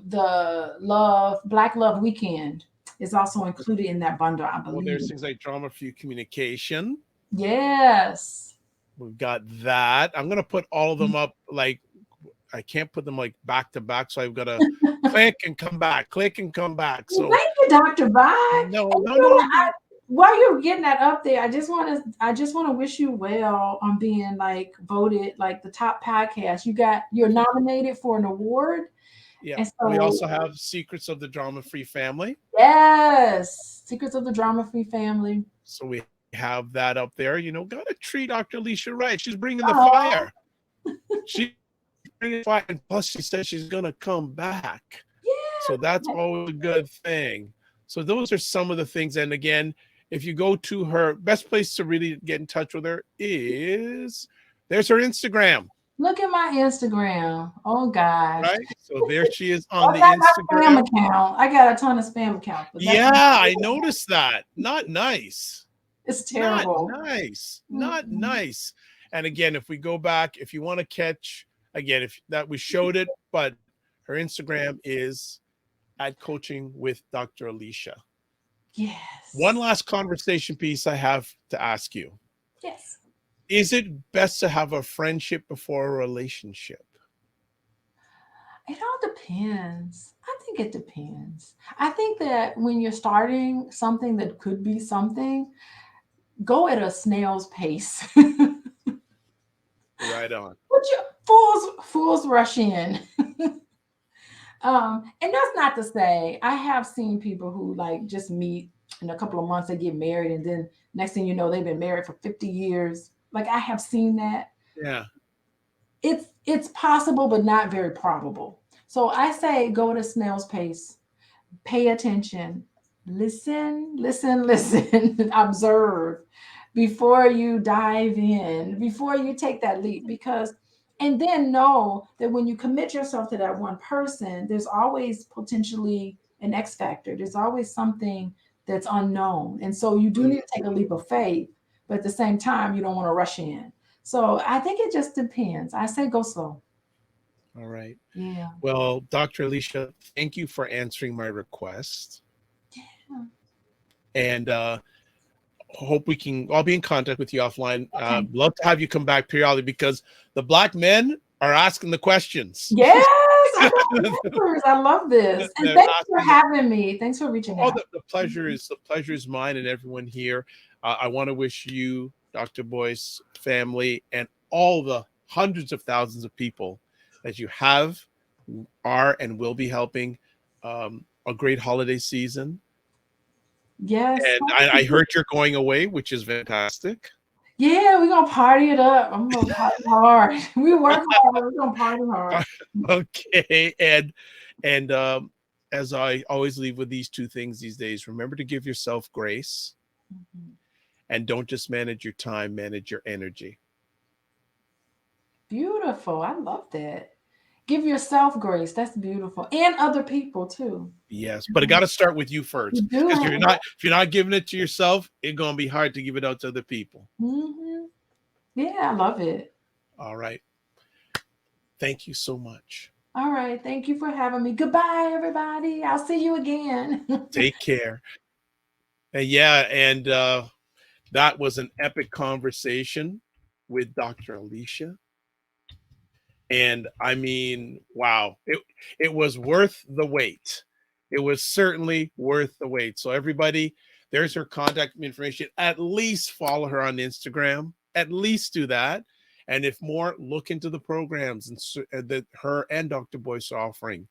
the Black Love Weekend is also included in that bundle, I believe. Well, there's things like drama-free communication. Yes. We've got that. I'm going to put all of them up. Like, I can't put them like back to back. So I've got to click and come back. So thank you, Dr. Bye. No. While you're getting that up there, I just want to wish you well on being like voted like the top podcast. You're nominated for an award. Yeah. So, we also have Secrets of the Drama-Free Family. Yes. Secrets of the Drama-Free Family. So we have that up there. You know, gotta treat Dr. Alicia right. She's bringing the fire. She's bringing the fire. And plus she said she's gonna come back. Yeah. So that's always a good thing. So those are some of the things. And again, if you go to her, best place to really get in touch with her is, there's her Instagram. Look at my Instagram. Oh gosh. Right. So there she is on the Instagram account. I got a ton of spam accounts. Yeah, I noticed that. Not nice. It's terrible. Not nice. And again, if we go back, if you want to catch, again, if that we showed it, but her Instagram is at Coaching with Dr. Alicia. Yes. One last conversation piece I have to ask you. Yes. Is it best to have a friendship before a relationship? It all depends. I think it depends. I think that when you're starting something that could be something, go at a snail's pace. Right on. But fools rush in. And that's not to say, I have seen people who like just meet in a couple of months, they get married, and then next thing you know, they've been married for 50 years. Like I have seen that. Yeah. It's possible, but not very probable. So I say go at a snail's pace, pay attention, listen, observe before you dive in, before you take that leap, and then know that when you commit yourself to that one person, there's always potentially an X factor. There's always something that's unknown. And so you do need to take a leap of faith, but at the same time, you don't want to rush in. So I think it just depends. I say go slow. All right. Yeah. Well, Dr. Alicia, thank you for answering my request. Yeah. And hope I'll be in contact with you offline. Okay. Love to have you come back periodically because the Black men are asking the questions. Yes, I love this. And thanks for having me. Thanks for reaching out. The pleasure is mine and everyone here. I want to wish you, Dr. Boyce, family, and all the hundreds of thousands of people that you have are and will be helping a great holiday season. Yes. And I heard you're going away, which is fantastic. Yeah, we're gonna party it up. I'm gonna party hard. We work hard, but we're gonna party hard. Okay. And as I always leave with these two things these days, remember to give yourself grace, and don't just manage your time, manage your energy. Beautiful. I love that. Give yourself grace. That's beautiful. And other people too. Yes, but it got to start with you first, You do because have if you're not giving it to yourself, it's gonna be hard to give it out to other people. Yeah, I love it. All right. Thank you so much. All right. Thank you for having me. Goodbye, everybody. I'll see you again. Take care. And yeah, and that was an epic conversation with Dr. Alicia. And I mean, wow, it was worth the wait. It was certainly worth the wait. So everybody, there's her contact information. At least follow her on Instagram. At least do that. And if more, look into the programs and that her and Dr. Boyce are offering.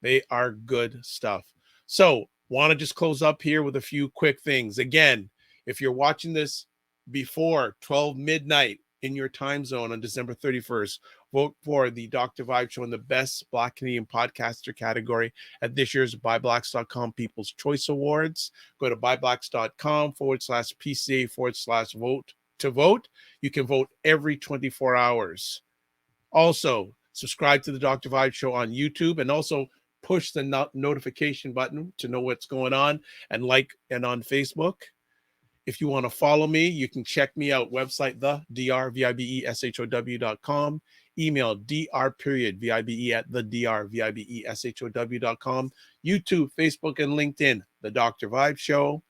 They are good stuff. So want to just close up here with a few quick things. Again, if you're watching this before 12 midnight in your time zone on December 31st, vote for the Dr. Vibe Show in the Best Black Canadian Podcaster category at this year's BuyBlacks.com People's Choice Awards. Go to buyblacks.com/PCA/vote to vote. You can vote every 24 hours. Also, subscribe to the Dr. Vibe Show on YouTube, and also push the notification button to know what's going on, and on Facebook. If you want to follow me, you can check me out. Website, the drvibeshow.com. Email dr.vibe@thedrvibeshow.com. YouTube, Facebook, and LinkedIn, The Dr. Vibe Show.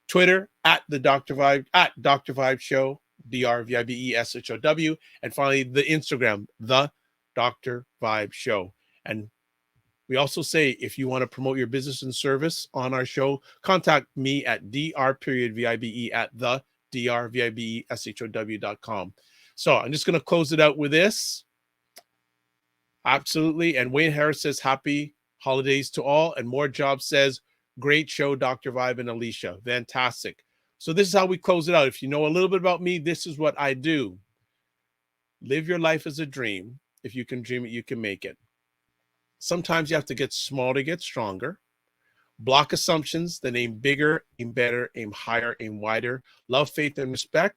Twitter, @the Dr. Vibe, @Dr. Vibe Show, drvibeshow. And finally, the Instagram, The Dr. Vibe Show. And we also say, if you want to promote your business and service on our show, contact me at dr.vibe@thedrvibeshow.com. So I'm just going to close it out with this. Absolutely. And Wayne Harris says, happy holidays to all. And More Job says, great show, Dr. Vibe and Alicia. Fantastic. So this is how we close it out. If you know a little bit about me, this is what I do. Live your life as a dream. If you can dream it, you can make it. Sometimes you have to get small to get stronger. Block assumptions, then aim bigger, aim better, aim higher, aim wider. Love, faith, and respect.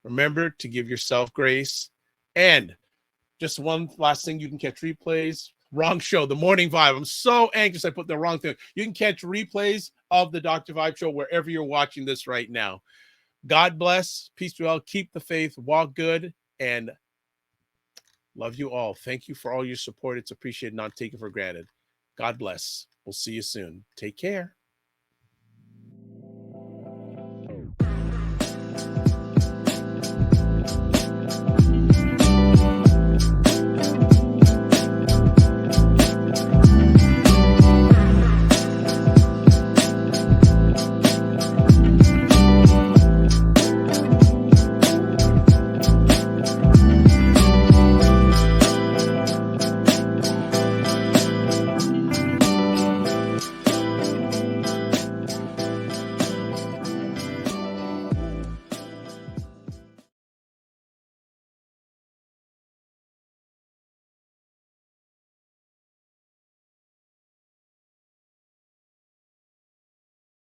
Remember to give yourself grace. And just one last thing, you can catch replays. Wrong show, The Morning Vibe. I'm so anxious I put the wrong thing. You can catch replays of the Dr. Vibe Show wherever you're watching this right now. God bless. Peace to all. Keep the faith. Walk good. And love you all. Thank you for all your support. It's appreciated, not taken for granted. God bless. We'll see you soon. Take care.